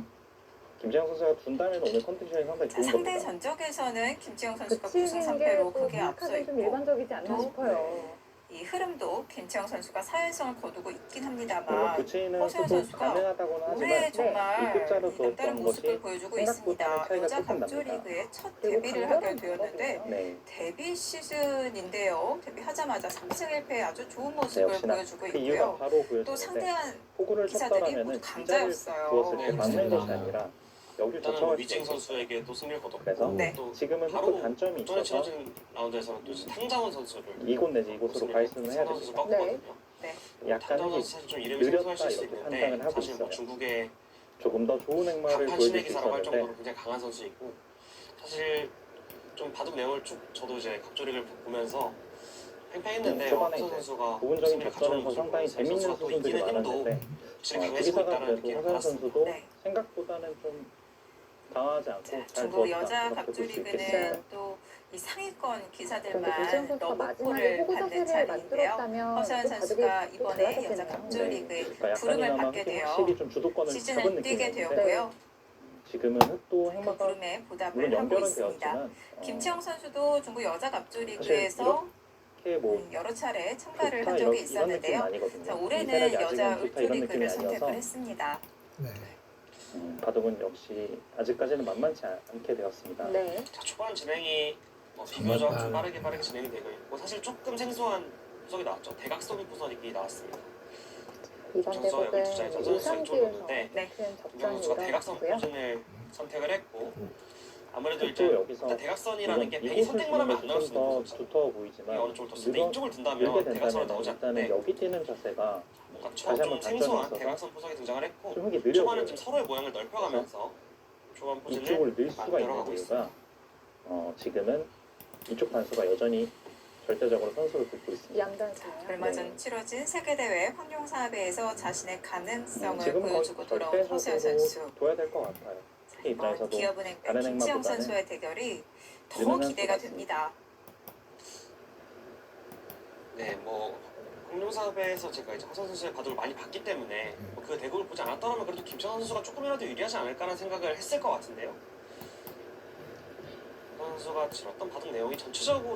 김재영 선수가 둔다면 오늘 컨디션이 상당히 자, 좋은 상대 겁니다. 전적에서는 김채영 선수가 그치는 9승 게 3패로 또 크게 앞서 생각하기 좀 있고 일반적이지 않나 또 싶어요. 이 흐름도 김채영 선수가 4연승을 거두고 있긴 뭐 합니다만 교체는 허수연 또 선수가 가능하다고는 올해 하지만 정말 B급자로 남다른 두었던 모습을 것이 보여주고 생각보다는 있습니다. 차이가 여자 조금 납니다. 갑조리그에 첫 그리고 데뷔를 하게 강렬한 되었는데 거거든요. 네. 데뷔 시즌인데요. 데뷔하자마자 3승 1패 아주 좋은 모습을 역시나 보여주고 그 이유가 있고요. 바로 또 보여주는데 상대한 포구를 기사들이 쳤더라면은 모두 기자를 강자였어요. 두었을 때 네, 막는 것이 그렇습니다. 아니라 여기를 일단은 젖혀갈 위징 수 있어요. 선수에게 또 승리를 거뒀고 그래서 네. 또 지금은 바로 또 단점이 전에 있어서 치러진 라운드에서는 또 이제 탕자원 선수를 이곳 내지 이곳으로 발수는 해야 선수 됩니다. 꺾거든요. 약간 탕자원 이 선수 사실 좀 이름이 생소할 느렸다 수 이렇게 있는데 판단을 하고 사실 뭐 있어요. 중국의 조금 더 좋은 행마를 간판 보여줄 신의 수 기사라고 할 있었는데 정도로 굉장히 강한 선수이고 사실 좀 바둑 내용을 쭉 저도 이제 갑조리를 보면서 팽팽했는데 초반에 허선 이제 선수가 부분적인 승리를 가져오는 접전에서 모습을 상당히 보면서 재밌는 선수가 또 수순들이 이기는 힘도 많았는데 확실히 강해지고 기사가 있다는 그래도 느낌을 허선 받았습니다. 선수도 네. 생각보다는 좀 당하지 않고 잘 중국 두었다 여자 그렇게 볼 수 있겠어요. 갑조리그는 또 이 상위권 그런데 김채영 기사들만 선수가 마지막에 너무골을 호구 받는 자세를 자리인데요. 만들었다면 허수연 또 선수가 바둑이 또 이번에 여자 달라졌겠네요. 갑조리그의 그러니까 부름을 약간이나마 받게 흙이 되어 확실히 좀 주도권을 잡은 시즌을 뛰게 느낌이었는데 되었고요. 지금은 흙도 그 행마가 부름에 물론 보답을 하고 연결은 있습니다. 되었지만 김채영 선수도 중국 여자 갑조리그에서 이렇게 뭐 여러 차례 참가를 좋다 한 이런 적이 느낌은 있었는데요. 아니거든요. 자, 이 올해는 세력이 여자 아직은 좋다 이런 느낌이 울트리그를 아니어서 선택을 했습니다. 네. 바둑은 역시 아직까지는 만만치 않게 되었습니다. 네. 자, 초반 진행이 정말 비교적 좀 빠르게 진행이 되고 있고 사실 조금 생소한 부석이 나왔죠. 대각선이 부석이 나왔습니다. 이번 선수가 여기 두 장에 대국은 전선수가 이쪽으로 우상기에서 오는데 큰 김정은 접전이 선수가 대각선 일어났고요. 포진을 선택을 했고 아무래도 또 이제 여기서 일단 대각선이라는 게 펜이 이곳을 선택만 하면 안 나올 수 있는 더 거죠. 두터워 보이지만 어느 쪽을 뒀을 때 이거 이쪽을 밀게 든다면 대각선으로 된다면 나오지 일단은 않는데 여기 뛰는 자세가 뭔가 다시 한번 좀 발전이 생소한 있어서 대각선 포석이 등장을 했고 좀 흙이 느려 초반은 보여요. 좀 서로의 모양을 넓혀가면서 초반 포진을 이쪽을 늘 수가 있는 만들어가고 이유가 지금은 이쪽 단수가 여전히 절대적으로 선수를 긋고 있습니다. 양단수네요. 얼마 네. 전 치러진 세계대회 황룡사업에서 자신의 가능성을 지금은 거의 보여주고 돌아온 허수연 선수. 절대적으로 둬야 될 것 같아요. 특히 이번 입장에서도 기업은행 다른 김지영 행마보다는 선수의 대결이 더 유능한 기대가 선수 됩니다. 네, 뭐 공룡사업에서 제가 이제 허선 선수의 바둑을 많이 봤기 때문에 그 대국을 보지 않았더라면 그래도 김찬원 선수가 조금이라도 유리하지 않을까라는 생각을 했을 것 같은데요. 허선 선수가 치렀던 바둑 내용이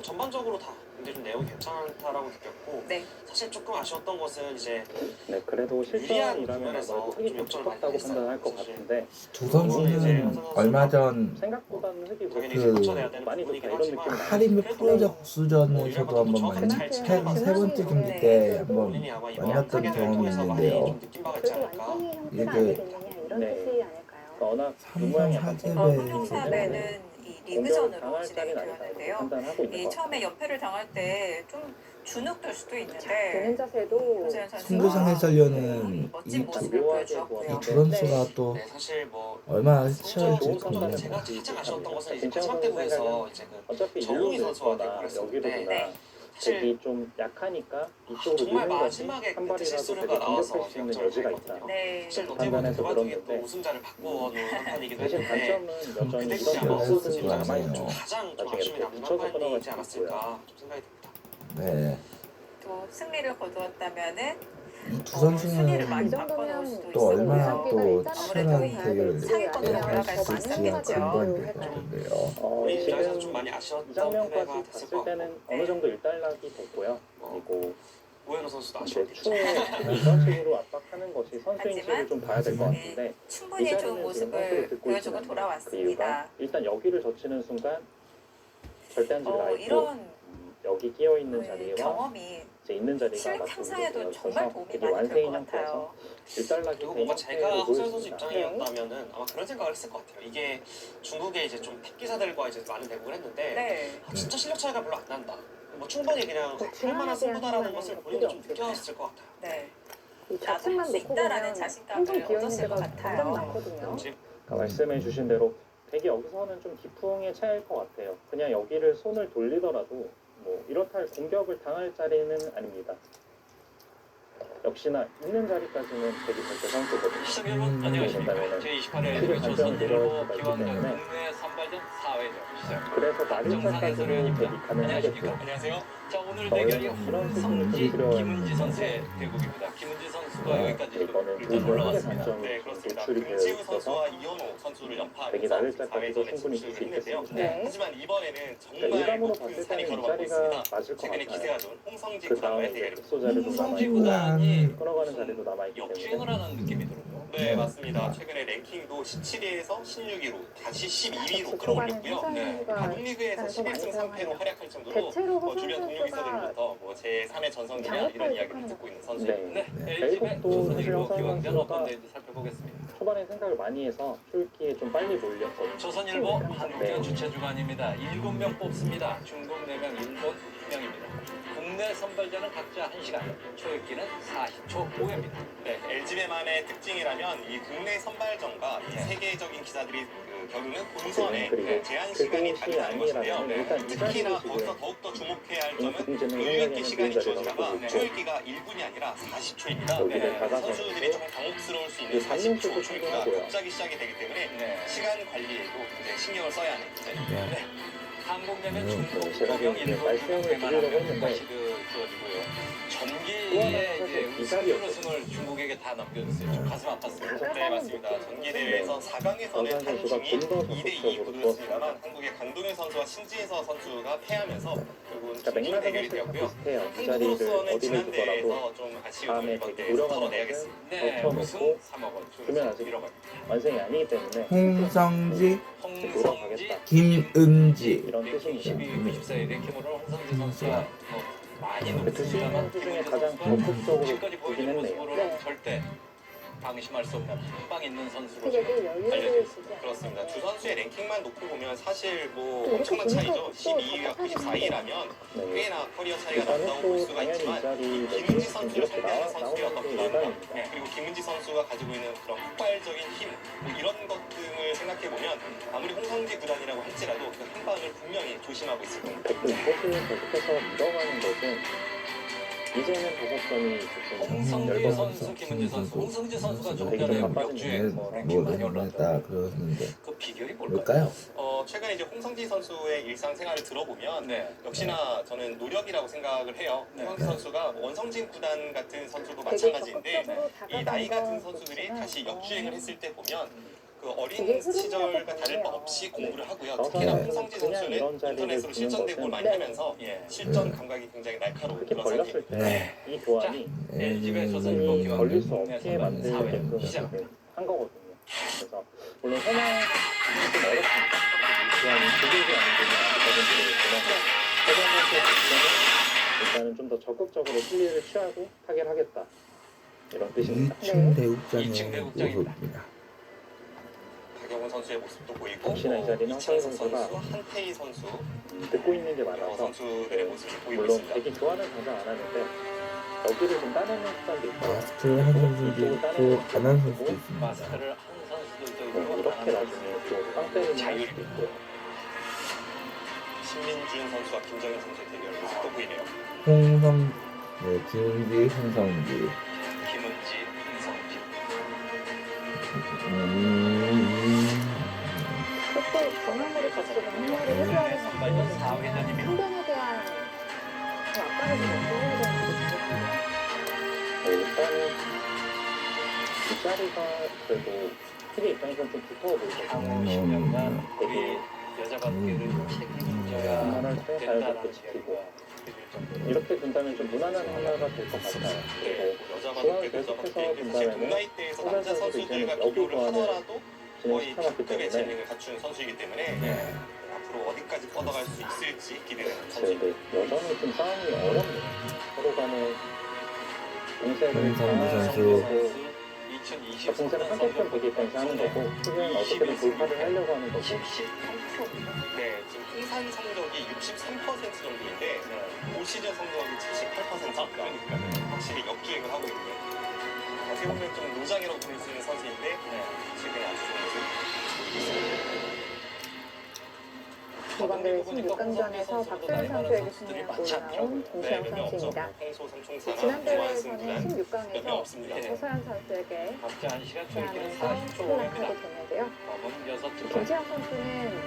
전반적으로 다 굉장히 좀 내용이 괜찮다라고 느꼈고 네. 사실 조금 아쉬웠던 것은 이제 네, 그래도 유리한 실전이라면 부분에서 아무래도 흙이 좀 좀 역전을 두껍다고 많이 했어요. 판단할 것 사실. 같은데 두 선수는 얼마 전 생각보다는 흙이 당연히 그 이제 거쳐내야 되는 많이 부분이긴 좋다 이런 하지만 느낌은 하림의 그래도 프로적 국수전에서도 한번 정확하게 잘 치는 세 번째 경기 때 한번 본인이 아마 이번 만났던 세계대회를 경험이 통해서 많이 있는데요. 좀 느낀 바가 있지 그래도 않을까. 완성의 형태가 이게 아니겠느냐 이런 네. 뜻이 아닐까요? 워낙 삼성 모양이 약간 화재배 황룡사업에는 이 공격을 리그전으로 당할 자리는 아니다 이렇게 진행되었는데요. 판단하고 있는 이 것 처음에 연패를 당할 때 좀 주눅들 수도 되는 있는데 자세도 허수연 선수가 승부상 해설위원은 멋진 이 모습을 보여주었고요. 두 선수가 또 네, 사실 뭐 얼마나 성적으로 치열할지 좋은 보면 선수는 제가 궁금해요. 가장 아쉬웠던 것은 이제 김찬원 마지막 대구에서 선수는 이제 어차피 정웅이 일로 선수와 들거나 대결을 여기로 했었는데 두나 사실 백이 좀 약하니까 이쪽으로 정말 미는 것이 마지막에 한 그때 발이라도 실수가 되게 나와서 공격할 수 있는 역전을 여지가 했거든요. 있다. 네. 사실 어떻게 보면 판단해서 대바둑이 또 그러는데 우승자를 바꿔놓은 한 판이기도 대신 했는데 단점은 여전히 그때 이런 아마 선수들이 허수진 선수들이 입장에서 많아요. 좀 가장 좀 나중에 아쉬움이 이렇게 남는 붙여서 한 판이지 끊어갈 않았을까 좀 생각이 듭니다. 네. 또 승리를 거두었다면은 이 두 순위를 선수는 많이 이 정도면 바꿔놓을 수도 또 얼마나 있었고요. 또 아무래도 치열한 이 대결을 상위권으로 할 올라갈 수 수 있을지가 있었겠죠. 관건이 될 것 같은데요. 우리 입장에서 좀 지금 많이 이 아쉬웠던 장면까지 패배가 됐을 봤을 것 때는 같고 어느 정도 일단락이 됐고요. 그리고 오현우 선수도 이제 아쉬웠겠죠. 추후에 이런 식으로 압박하는 것이 선수 인식을 하지만 좀 봐야 될 것 같은데 이 충분히 좋은 자리는 지금 선수를 모습을 듣고 보여주고 있지만 그 돌아왔습니다. 이유가 일단 여기를 젖히는 순간 절대 한 집이 나 있고 이런 여기 끼어 있는 자리와 경험이 이제 있는 자리가 실력 맞춰지게 향상에도 되어 정말 있어서 도움이 되게 많이 될 완성인 것 형태여서 같아요. 일단락이 그리고 된 뭔가 제가 형태로 허수연 선수 보여집니다. 입장이었다면은 아마 그런 생각을 했을 것 같아요. 이게 중국의 이제 좀 탑기사들과 이제 많은 대국을 했는데 네. 진짜 실력 차이가 별로 안 난다. 뭐 충분히 그냥 할 만한 승부다라는 것을 본인도 좀 느꼈을 것 같아요. 네. 이 나도 할 좌측만 수 놓고 있다라는 보면 자신감을 항상 비어 있는 얻었을 데가 것 굉장히 같아요. 많거든요. 그러니까 말씀해주신 대로 되게 여기서는 좀 기풍의 차이일 것 같아요. 그냥 여기를 손을 돌리더라도 뭐 이렇다 할 공격을 당할 자리는 아닙니다. 역시나 있는 자리까지는 되게 절대 선수거든요. 시청자 여러분 안녕하십니까. 제28회 조선일보 기왕전 국내 선발전 4회전 시작. 그래서 정상의 마리오까지는 소련입니다. 되게 가능하겠죠. 안녕하십니까. 안녕하세요. 자 오늘 대결이 홍성지 김은지 선수의 대국입니다. 김은지 선수가 여기까지 이거는 일단 올라왔습니다. 네, 그렇습니다. 노출이 되어 금지우 있어서 선수와 이현호 선수를 되게 연파하면서 나를 자까지도 4회전에 충분히 진출을 줄 수 했는데요. 있겠습니다. 네. 하지만 이번에는 그러니까 정말 일감으로 높은 봤을 산이 때는 이 걸어가고 자리가 있습니다. 맞을 것 최근에 같아요. 기세가 좋은 홍성지 그 다음에 구단과의 이제 대결입니다. 흑소 자리도 홍성지 남아있고 구단이 끌어가는 자리도 남아있기 때문에 역주행을 하는 느낌이 들어요. 네, 맞습니다. 최근에 랭킹도 17위에서 16위로 다시 12위로 초반에 끌어올렸고요. 홍성주가 바둑리그에서 일단은 좀 11승 많이 3패로 활약할 정도로 대체로 주변 동료 허선 선수가 기사들부터 뭐 제3의 전성기냐 이런 장애파를 이야기를 택하는 듣고 있는 것 선수입니다. 네. 네, LG의 결국 또 사실 조선일보 허선 기왕전 선수가 어떤 대회인지 살펴보겠습니다. 초반에 생각을 많이 해서 출기에 좀 빨리 몰렸거든요. 조선일보 한국전 주최 주간입니다. 7명 뽑습니다. 중국 4명, 일본 2명입니다. 국내 선발전은 각자 1시간, 초읽기는 40초 5회입니다. 네, LG배만의 특징이라면 이 국내 선발전과 이 세계적인 기사들이 겨루는 본선의 그리고 제한 시간이 그것이 다르다는 것인데요. 아니라면 일단 이 특히나 자리를 거기서 지금 더욱더 주목해야 할 점은 공지는 교육기 생각에는 시간이 좋은 자리라고 주어지다가 보고 있고 초읽기가 1분이 아니라 40초입니다. 여기를 다가서 선수들이 조금 당혹스러울 수 있는 이 반응도 40초 초읽기가 충분하고요. 갑자기 시작이 되기 때문에 네. 시간 관리에도 굉장히 신경을 써야 하는 문제입니다. 한국 내면 제가 중국, 지금 도경, 일본, 말씀을 대만 드리려고 하면 했는데 주어지고요. 전기의 이제 우승을 중국에게 다 넘겨줬어요. 좀 가슴 아팠어요. 네, 맞습니다. 전기 대회에서 4강에서는 선수가 한중이 좀더 2대2 적극적으로 구도였습니다만 한국의 강동현 선수와 신지서 선수가 패하면서 결국은 그러니까 중진 맥락은 대결이 사실 다 되었고요. 비슷해요. 이 자리를 한국으로서는 어디를 지난 두더라도 대회에서 좀 아쉬움을 다음에 이번 되게 대회에서 우려가는 털어내야겠습니다. 네, 덮쳐놓고 우승 3억 그러면 아직 완성이 아니기 때문에 홍성지, 홍성지, 김은지. 이런 랭킹 뜻입니다. 12위, 94위 랭킹으로 홍성지 선수가 뭐 많이 두 높습니다만 선수 중에 김은지 가장 선수가 적극적으로 지금까지 보여준 보긴 했네요. 모습으로는 네. 절대 방심할 수 없는 한방 있는 선수로 스틱에게 여유를 알려져 주지 않아요. 그렇습니다. 두 선수의 랭킹만 놓고 보면 사실 뭐 또 엄청난 이렇게 차이죠. 보니까 또 12위와 답답하긴 94위라면 네. 꽤나 커리어 차이가 일단은 난다고 볼 또 수가 당연히 이 있지만 자리 김은지 선수를 이렇게 상대하는 선수의 어떤 나오는 게 부담감 일반입니다. 그리고 김은지 선수가 가지고 있는 그런 폭발적인 힘 뭐 이런 것 등을 생각해 보면 아무리 홍성지 구단이라고 할지라도 그 한 방을 분명히 조심하고 있을 겁니다. 백도 이것을 계속해서 밀어가는 것은 이제는 5점이 조금 홍성지 열받아서 선수, 김은지 선수, 홍성지 선수가 좀 되게 전에 좀 역주행 뭐 랭킹 많이 했다 올랐다. 그러는데 그 비결이 뭘까요? 뭘까요? 최근에 이제 홍성지 선수의 일상생활을 들어보면 네. 역시나 저는 노력이라고 생각을 해요. 네. 홍성지 선수가 뭐 원성진 구단 같은 선수도 되게 마찬가지인데 적극적으로 이 나이 다가간 같은 건 선수들이 좋지만, 다시 역주행을 했을 때 보면 그 그게 어린 흐름이라고 시절과 다를 바 보네요. 없이 공부를 하고요. 네. 특히나 네. 홍성지 그냥 선수는 이런 자리를 인터넷으로 두는 실전대구를 많이 것은- 하면서 예. 실전 감각이 굉장히 날카로운 이렇게 그런 걸렸을 선수입니다. 네. 때 이 교환이 LG가 조선 힘이 일본 걸릴 수 기왕 없게 만들게끔 시작. 한 거거든요. 그래서 물론 현황은 좀 어렵습니다. 교환이 두개지 않은 점이 아직까지는 모르겠지만 최근 선수의 목표는 일단은 좀 더 적극적으로 승리를 취하고 타결하겠다 이런 뜻입니다. 2층 이층 대국장의 대국장입니다. 모습입니다. 박영훈 선수의 모습도 보이고 역시나 이 자리는 이창섭 황상희 선수, 선수가 한태희 선수 듣고 있는 게 여러 많아서 선수들의 모습을 보이고 물론 있습니다. 대기 교환은 당장 안 하는데 여기를 좀 따내는 습관도 있고 마스크를 한 선수도 있고 안 한 선수도 있습니다. 마스터를 한 선수들도 있고 이렇게 나중에 또땅 때리는 자유를 수도 있고 신민준 선수와 김정현 선수의 대결 모습도 보이네요. 홍성, 네, 김은지, 홍성지. 김은지, 홍성지. 그것도 전화물을 같이 명령을 해줘야 국내 되는 선발전 4회전입니다. 상대에 대한 그 압박을 좀 해줘야 되는 일단은 이 자리가 그래도 팀의 입장에서는 좀 두터워 보이거든요. 향후 10년간 우리 여자 바스켓을 책임져야 하나를 된다는 자연스럽게 지키고 이야기가 이렇게 된다면 좀 무난한 하나가 될 것 같아요. 그리고 여자 중앙을 바스켓, 여자 계속해서 바스켓 사실 본다면은 동나이대에서 호반 남자 선수도 선수들과 이제는 여기 비교를 교환을 하더라도 거의 진행시켜놨기 특급의 때문에 재능을 갖춘 선수이기 때문에 네. 앞으로 어디까지 뻗어갈 수 있을지 기대되는 근데 선수입니다. 여전히 좀 싸움이 어렵네요. 서로 간에 공세를 홍성지 선수. 강화하고 2023년 공세는 한쪽편 되기 입장에서 하는 거고 후배는 어떻게든 돌파를 하려고 하는 거고 13%입니다. 네, 지금 통산 성적이 63% 정도인데 올 시즌 성적이 78%니까 확실히 역주행을 하고 있는 어떻게 보면 좀 노장이라고 부를 수 있는 선수인데 최근에 아주 좋은 모습 보이고 있습니다. 이번 대회 16강전에서 박소연 선수에게 승리한 골 나온 김수영 선수입니다. 홍소 삼총사나 지난 조한승 대회에서는 구단 몇명 16강에서 없습니다. 서서연 선수에게 각자 1시간 초기는 패하면서 40초 탈락하게 오래입니다. 됐는데요. 검은 6점. 김지영 선수는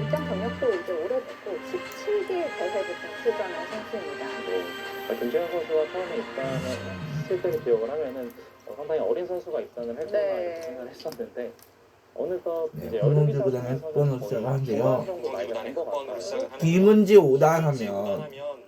입장 경력도 이제 오래됐고 17개 대회부터 출전한 선수입니다. 김재현 선수가 처음에 입단했을 때를 기억을 하면은 상당히 어린 선수가 입단을 할 거다 네. 이렇게 생각을 했었는데 어느덧 네, 이제 홍명재 열두비 구단 선수에서는 흑번으로 거의 시작하는데요. 중반 정도 나이가 구단의 된것 흑번으로 같아요. 시작을 하는 김은지 5단 김은지 하면 구단하면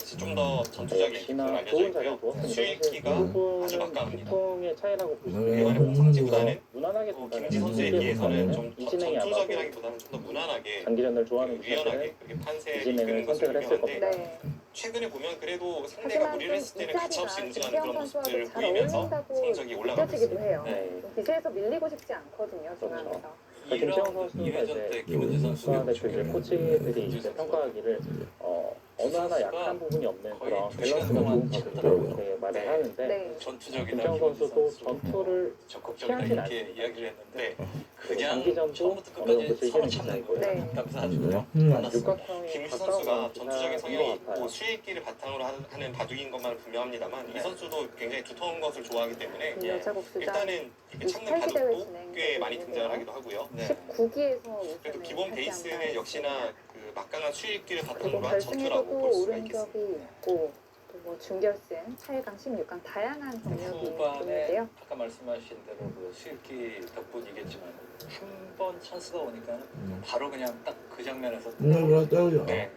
역시 좀 더 전투적인 기술을 역시나 알려져 좋은 자리를 있고요. 두었습니다. 수익기가 사실 이 아주 부분은 가까웁니다. 보통의 차이라고 볼 수 네, 있는데 홍성지 구단은 무난하게 김은지 선수에 음, 비해서는 좀 이 더 진행이 아마도 전투적이라기보다는 좀 더 무난하게 장기전을 좋아하는 유연하게 분들은 그렇게 판세를 이 진행을 이끄는 것으로 선택을 했을 유명한데 겁니다. 네. 최근에 보면 그래도 상대가 하지만 무리를 했을 좀 이 때는 가차없이 자리가 응징하는 김지영 그런 선수와도 모습들을 잘 보이면서 어울린다고 성적이 올라가고 느껴지기도 있습니다. 해요. 네. 좀 기세에서 밀리고 싶지 않거든요, 중앙에서. 김지영 선수가 2회전 때 이제 김은지 선수가 국가대표 이제 코치들이 이제 평가하기를 어느 하나 약한 부분이 없는 거의 그런 두 밸런스가 시간 동안 좋은 치더라고요. 선수라고 이렇게 말을 네. 하는데 네. 전투적이다. 김지영 선수도 전투를 적극적이다 피하진 이렇게 않습니다. 이야기를 했는데 네. 그냥 장기전도 처음부터 어느 정도 끝까지 즐기는 서로 참는 기사이고요. 거예요. 네. 감사합니다. 끝났습니다. 육각형이 김우주 가까운 선수가 전투적인 기사인 성향이 것 같아요. 있고 수익기를 바탕으로 하는 바둑인 것만은 분명합니다만 네. 이 선수도 굉장히 두터운 것을 좋아하기 때문에 여자 곡수장 일단은 이렇게 참는 28기 대회 바둑도 진행 꽤 많이 중이고요. 등장을 하기도 하고요. 네. 19기에서 그래도 기본 베이스는 역시나 그 막강한 수익기를 그리고 바탕으로 한 전투라고 결승에서도 볼 수가 오른 있겠습니다. 적이 있고 또 뭐 준결승, 8강, 16강 다양한 경력이 후반에 있는데요. 아까 말씀하신 대로 그 수익기 덕분이겠지만 한 번 찬스가 오니까 바로 그냥 딱 그 장면에서 떨어져. 네.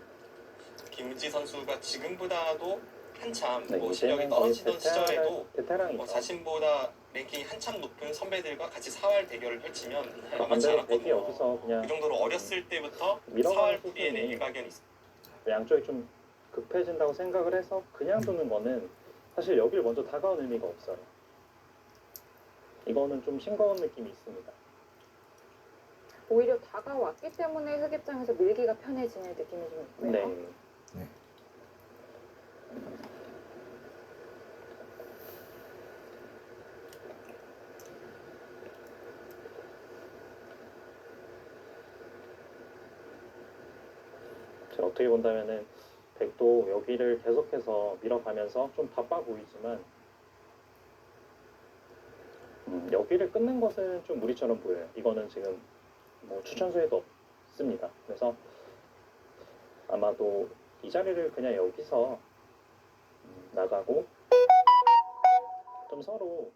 김우지 선수가 지금보다도 한참 네, 뭐 실력이 이제는 떨어지던 거의 시절에도 베테랑이죠. 자신보다 랭킹이 한참 높은 선배들과 같이 사활 대결을 펼치면 만만치 반대로 백이 않았거든요. 여기서 그냥 그 정도로 어렸을 때부터 밀어가는 사활 뿌리에는 수준이 일가견이 있습니다. 양쪽이 좀 급해진다고 생각을 해서 그냥 두는 거는 사실 여길 먼저 다가온 의미가 없어요. 이거는 좀 싱거운 느낌이 있습니다. 오히려 다가왔기 때문에 흑입장에서 밀기가 편해지는 느낌이 좀 있고요. 네. 제가 어떻게 본다면은 백도 여기를 계속해서 밀어가면서 좀 바빠 보이지만 여기를 끊는 것은 좀 무리처럼 보여요. 이거는 지금 뭐 추천수에도 없습니다. 그래서 아마도 이 자리를 그냥 여기서 나가고 좀 서로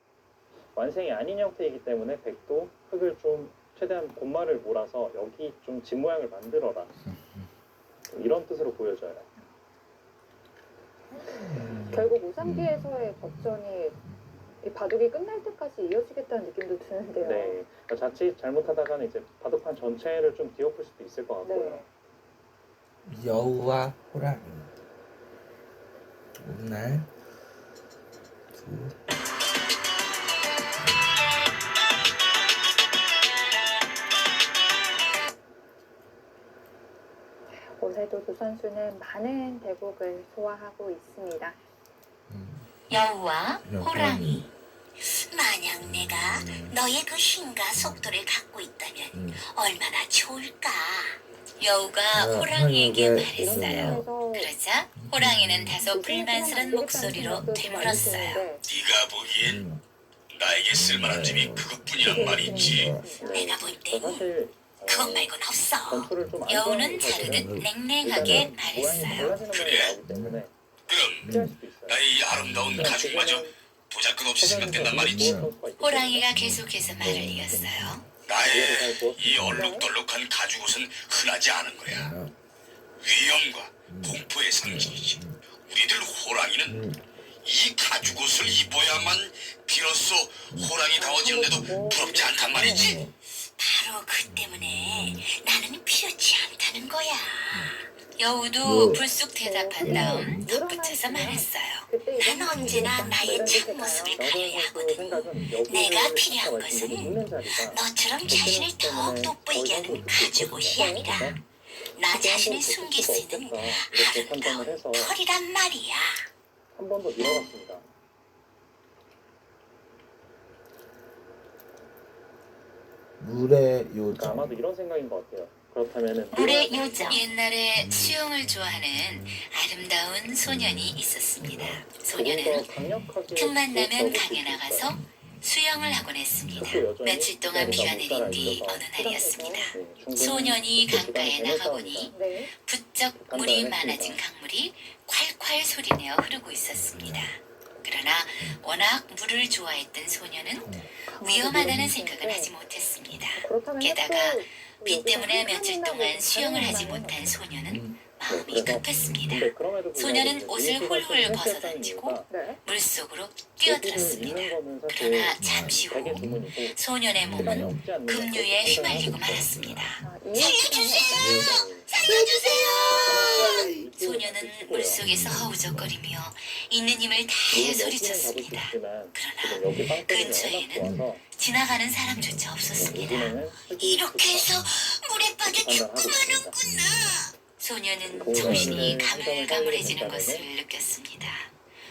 완승이 아닌 형태이기 때문에 백도 흙을 좀 최대한 곰마를 몰아서 여기 좀 집 모양을 만들어라. 이런 뜻으로 보여져요. 결국 우상기에서의 접전이 이 바둑이 끝날 때까지 이어지겠다는 느낌도 드는데요. 네. 그러니까 자칫 잘못하다가는 이제 바둑판 전체를 좀 뒤엎을 수도 있을 것 같고요. 네. 여우와 호랑이. 오늘 두 오늘도 두 선수는 많은 대국을 소화하고 있습니다. 여우와 호랑이. 호랑이. 만약 내가 너의 그 힘과 속도를 갖고 있다면 얼마나 좋을까. 여우가 호랑이에게 말했어요. 그러자 호랑이는 다소 불만스런 목소리로 되물었어요. 네가 보기엔 나에게 쓸만한 점이 그것뿐이란 말이지. 내가 볼 땐 사실 그것 말곤 없어. 전투를 좀안 여우는 좋아하는 자르듯 사람들은 냉랭하게 일단은 모양이 말했어요. 달라지는 면이 나오기 때문에 그럼 피할 수도 있어요. 나의 이 아름다운 가죽마저 보잘것없이 생각된단 말이지. 호랑이가 계속해서 말을 이었어요. 나의 이 얼룩덜룩한 가죽옷은 흔하지 않은 거야. 위험과 공포의 상징이지. 우리들 호랑이는 이 가죽옷을 입어야만 비로소 호랑이다워지는데도 부럽지 않단 말이지. 바로 그 때문에 나는 필요치 않다는 거야. 여우도 불쑥 대답한 다음 덧붙여서 말했어요. 난 언제나 나의 참모습을 가려야 하거든. 내가 필요한 것은 너처럼 자신을 더욱 돋보이게 하는 가죽옷이 아니라 나 자신을 숨길 수 있는 아름다운 털이란 말이야. 한 번 더 밀어봤습니다. 물의 그러니까 요정. 아마도 이런 생각인 것 같아요. 그렇다면은 물의 요정. 옛날에 수영을 좋아하는 아름다운 소년이 있었습니다. 소년은 틈만 나면 강에 나가서 수영을 하곤 했습니다. 며칠 동안 비가 내린 뒤 어느 날이었습니다. 소년이 강가에 나가보니 부쩍 물이 많아진 강물이 콸콸 소리내어 흐르고 있었습니다. 그러나 워낙 물을 좋아했던 소년은 위험하다는 생각은 하지 못했습니다. 게다가 비 때문에 며칠 동안 수영을 하지 못한 소년은 마음이 급했습니다. 소년은 옷을 훌훌 벗어던지고 물속으로 뛰어들었습니다. 그러나 잠시 후 소년의 몸은 급류에 휘말리고 말았습니다. 살려주세요! 살려주세요! 소년은 물속에서 허우적거리며 있는 힘을 다해 소리쳤습니다. 그러나 근처에는 지나가는 사람조차 없었습니다. 이렇게 해서 물에 빠져 죽고 마는구나. 소년은 정신이 가물가물해지는 것을 느꼈습니다.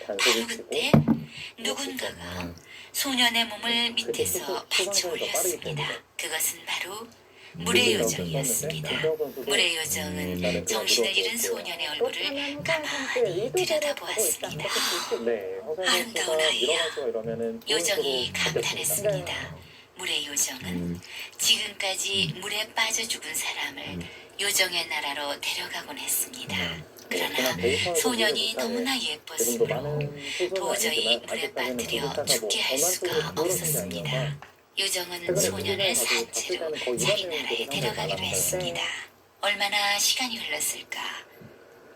바로 그때 누군가가 소년의 몸을 밑에서 받쳐 올렸습니다. 그것은 바로 물의 요정이었습니다. 물의 요정은 정신을 잃은 소년의 얼굴을 가만히 들여다보았습니다. 아름다운 아이야. 요정이 감탄했습니다. 물의 요정은 지금까지 물에 빠져 죽은 사람을 요정의 나라로 데려가곤 했습니다. 그러나 소년이 너무나 예뻤으므로 도저히 물에 빠뜨려 죽게 할 수가 없었습니다. 요정은 소년을 사채로 자기 나라에 데려가기로 했습니다. 얼마나 시간이 흘렀을까?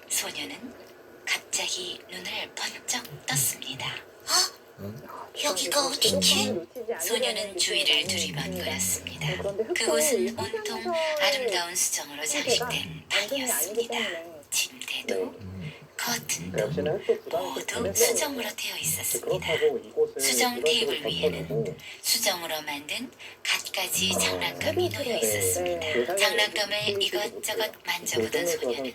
소년은 갑자기 눈을 번쩍 떴습니다. 여기가 어디지? 소년은 주위를 두리번거렸습니다. 그곳은 온통 아름다운 수정으로 장식된 방이었습니다. 침대도 커튼도 모두 수정으로 되어 있었습니다. 수정 테이블 위에는 수정으로 만든 갖가지 장난감이 놓여 있었습니다. 장난감을 이것저것 만져보던 소년은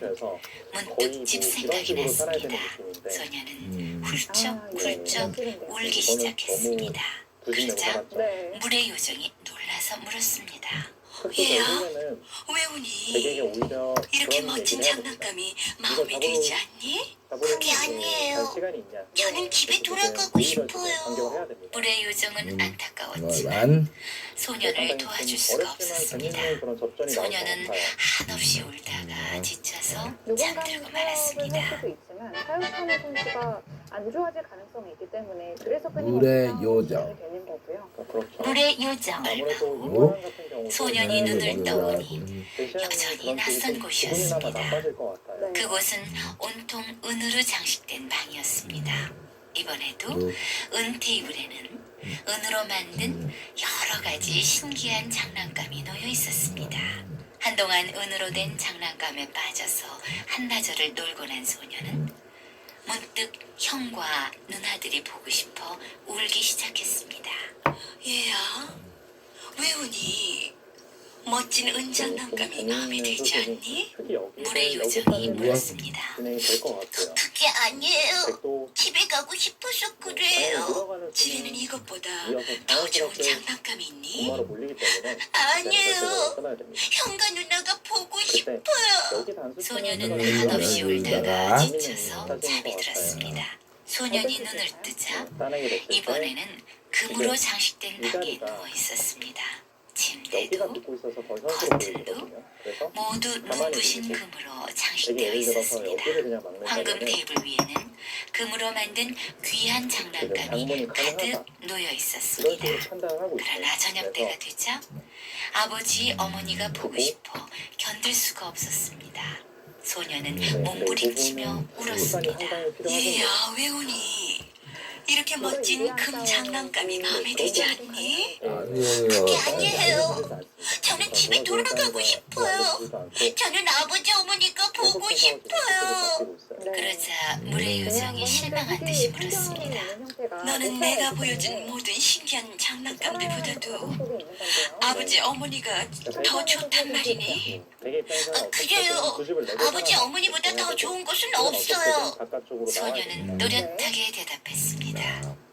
문득 집 생각이 났습니다. 소년은 훌쩍훌쩍 울기 시작했습니다. 그러자 물의 요정이 놀라서 물었습니다. 얘야, 왜 우니? 이렇게 멋진 장난감이 마음에 들지 않니? 그게 아니에요. 저는 집에 돌아가고 싶어요. 물의 요정은 안타까웠지만 소년을 도와줄 수가 없었습니다. 소년은 한없이 울다가 지쳐서 잠들고 말았습니다. 사육하는 선수가 안 좋아질 가능성이 있기 때문에 그래서 물의 요정. 되는 거고요. 물의 요정을 보고 소년이 눈을 떠보니 여전히 낯선 곳이었습니다. 그곳은 온통 은으로 장식된 방이었습니다. 이번에도 은 테이블에는 은으로 만든 여러 가지 신기한 장난감이 놓여 있었습니다. 한동안 은으로 된 장난감에 빠져서 한나절을 놀고 난 소년은 문득 형과 누나들이 보고 싶어 울기 시작했습니다. 얘야, 왜 우니? 멋진 은장난감이 마음에 들지 않니? 물의 요정이 물었습니다. 그게 아니에요. 집에 가고 싶어서 그래요. 집에는 이것보다 더 좋은 장난감이 있니? 아니에요. 형과 누나가 보고 싶어요. 소녀는 한없이 울다가 지쳐서 잠이 들었습니다. 소년이 눈을 뜨자 이번에는 금으로 장식된 방에 누워 있었습니다. 침대도 커튼도 모두 눈부신 금으로 장식되어 있었습니다. 황금 테이블 위에는 금으로 만든 귀한 장난감이 가득 놓여 있었습니다. 그러나 저녁 때가 되자 아버지 어머니가 보고 싶어 견딜 수가 없었습니다. 소녀는 몸부림치며 울었습니다. 얘야, 왜 우니? 이렇게 멋진 금 장난감이 마음에 들지 않니? 그게 아니에요. 저는 집에 돌아가고 싶어요. 저는 아버지 어머니가 보고 싶어요. 그러자 물의 요정이 실망한 듯이 물었습니다. 너는 내가 보여준 모든 신기한 장난감들보다도 아버지 어머니가 더 좋단 말이니? 그래요. 아버지 어머니보다 더 좋은 것은 없어요. 소녀는 노릇하게 대답했습니다.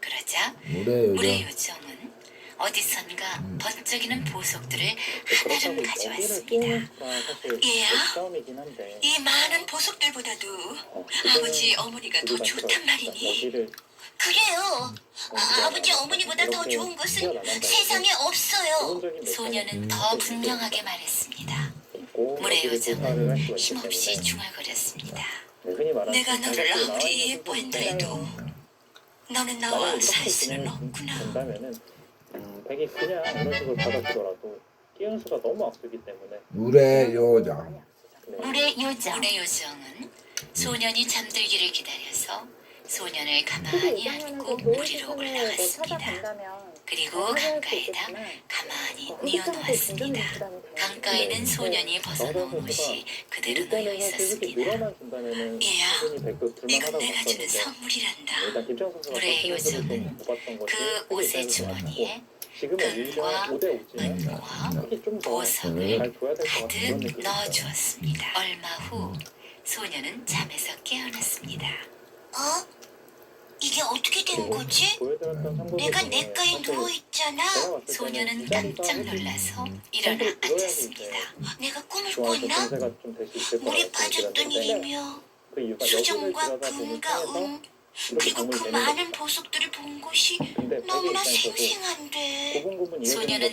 그러자 물의 요정은 어디선가 번쩍이는 보석들을 하나름 가져왔습니다. 얘야, 이 많은 보석들보다도 아버지 어머니가 더 좋단 말이니? 그래요. 아버지 어머니보다 더 좋은 것은 세상에 없어요. 소녀는 더 분명하게 말했습니다. 물의 요정은 힘없이 중얼거렸습니다. 내가 너를 아무리 예뻐한다 해도 너는 나와 살 수는 없구나. 백이 그냥 이런 식으로 받아주더라도 끼운 수가 너무 앞서기 때문에 물의 요정. 물의 요정은 소년이 잠들기를 기다려서 소년을 가만히 안고 물 위로 올라갔습니다. 그리고 강가에다 가만히 뉘어놓았습니다. 강가에는 소년이 벗어놓은 옷이 그대로 놓여 있었습니다. 얘야, 이건 내가 주는 선물이란다. 물의 요정은 그 옷의 주머니에 금과 은과 보석을 가득 넣어주었습니다. 얼마 후 소년은 잠에서 깨어났습니다. 이게 어떻게 된 거지? 내가 냇가에 누워있잖아. 소녀는 깜짝 놀라서 일어나 앉았습니다. 내가 꿈을 꿨나? 물에 빠졌던 일이며 수정과 금과 은 그리고 그 많은 보석들을 본 곳이 너무나 생생한데. 소녀는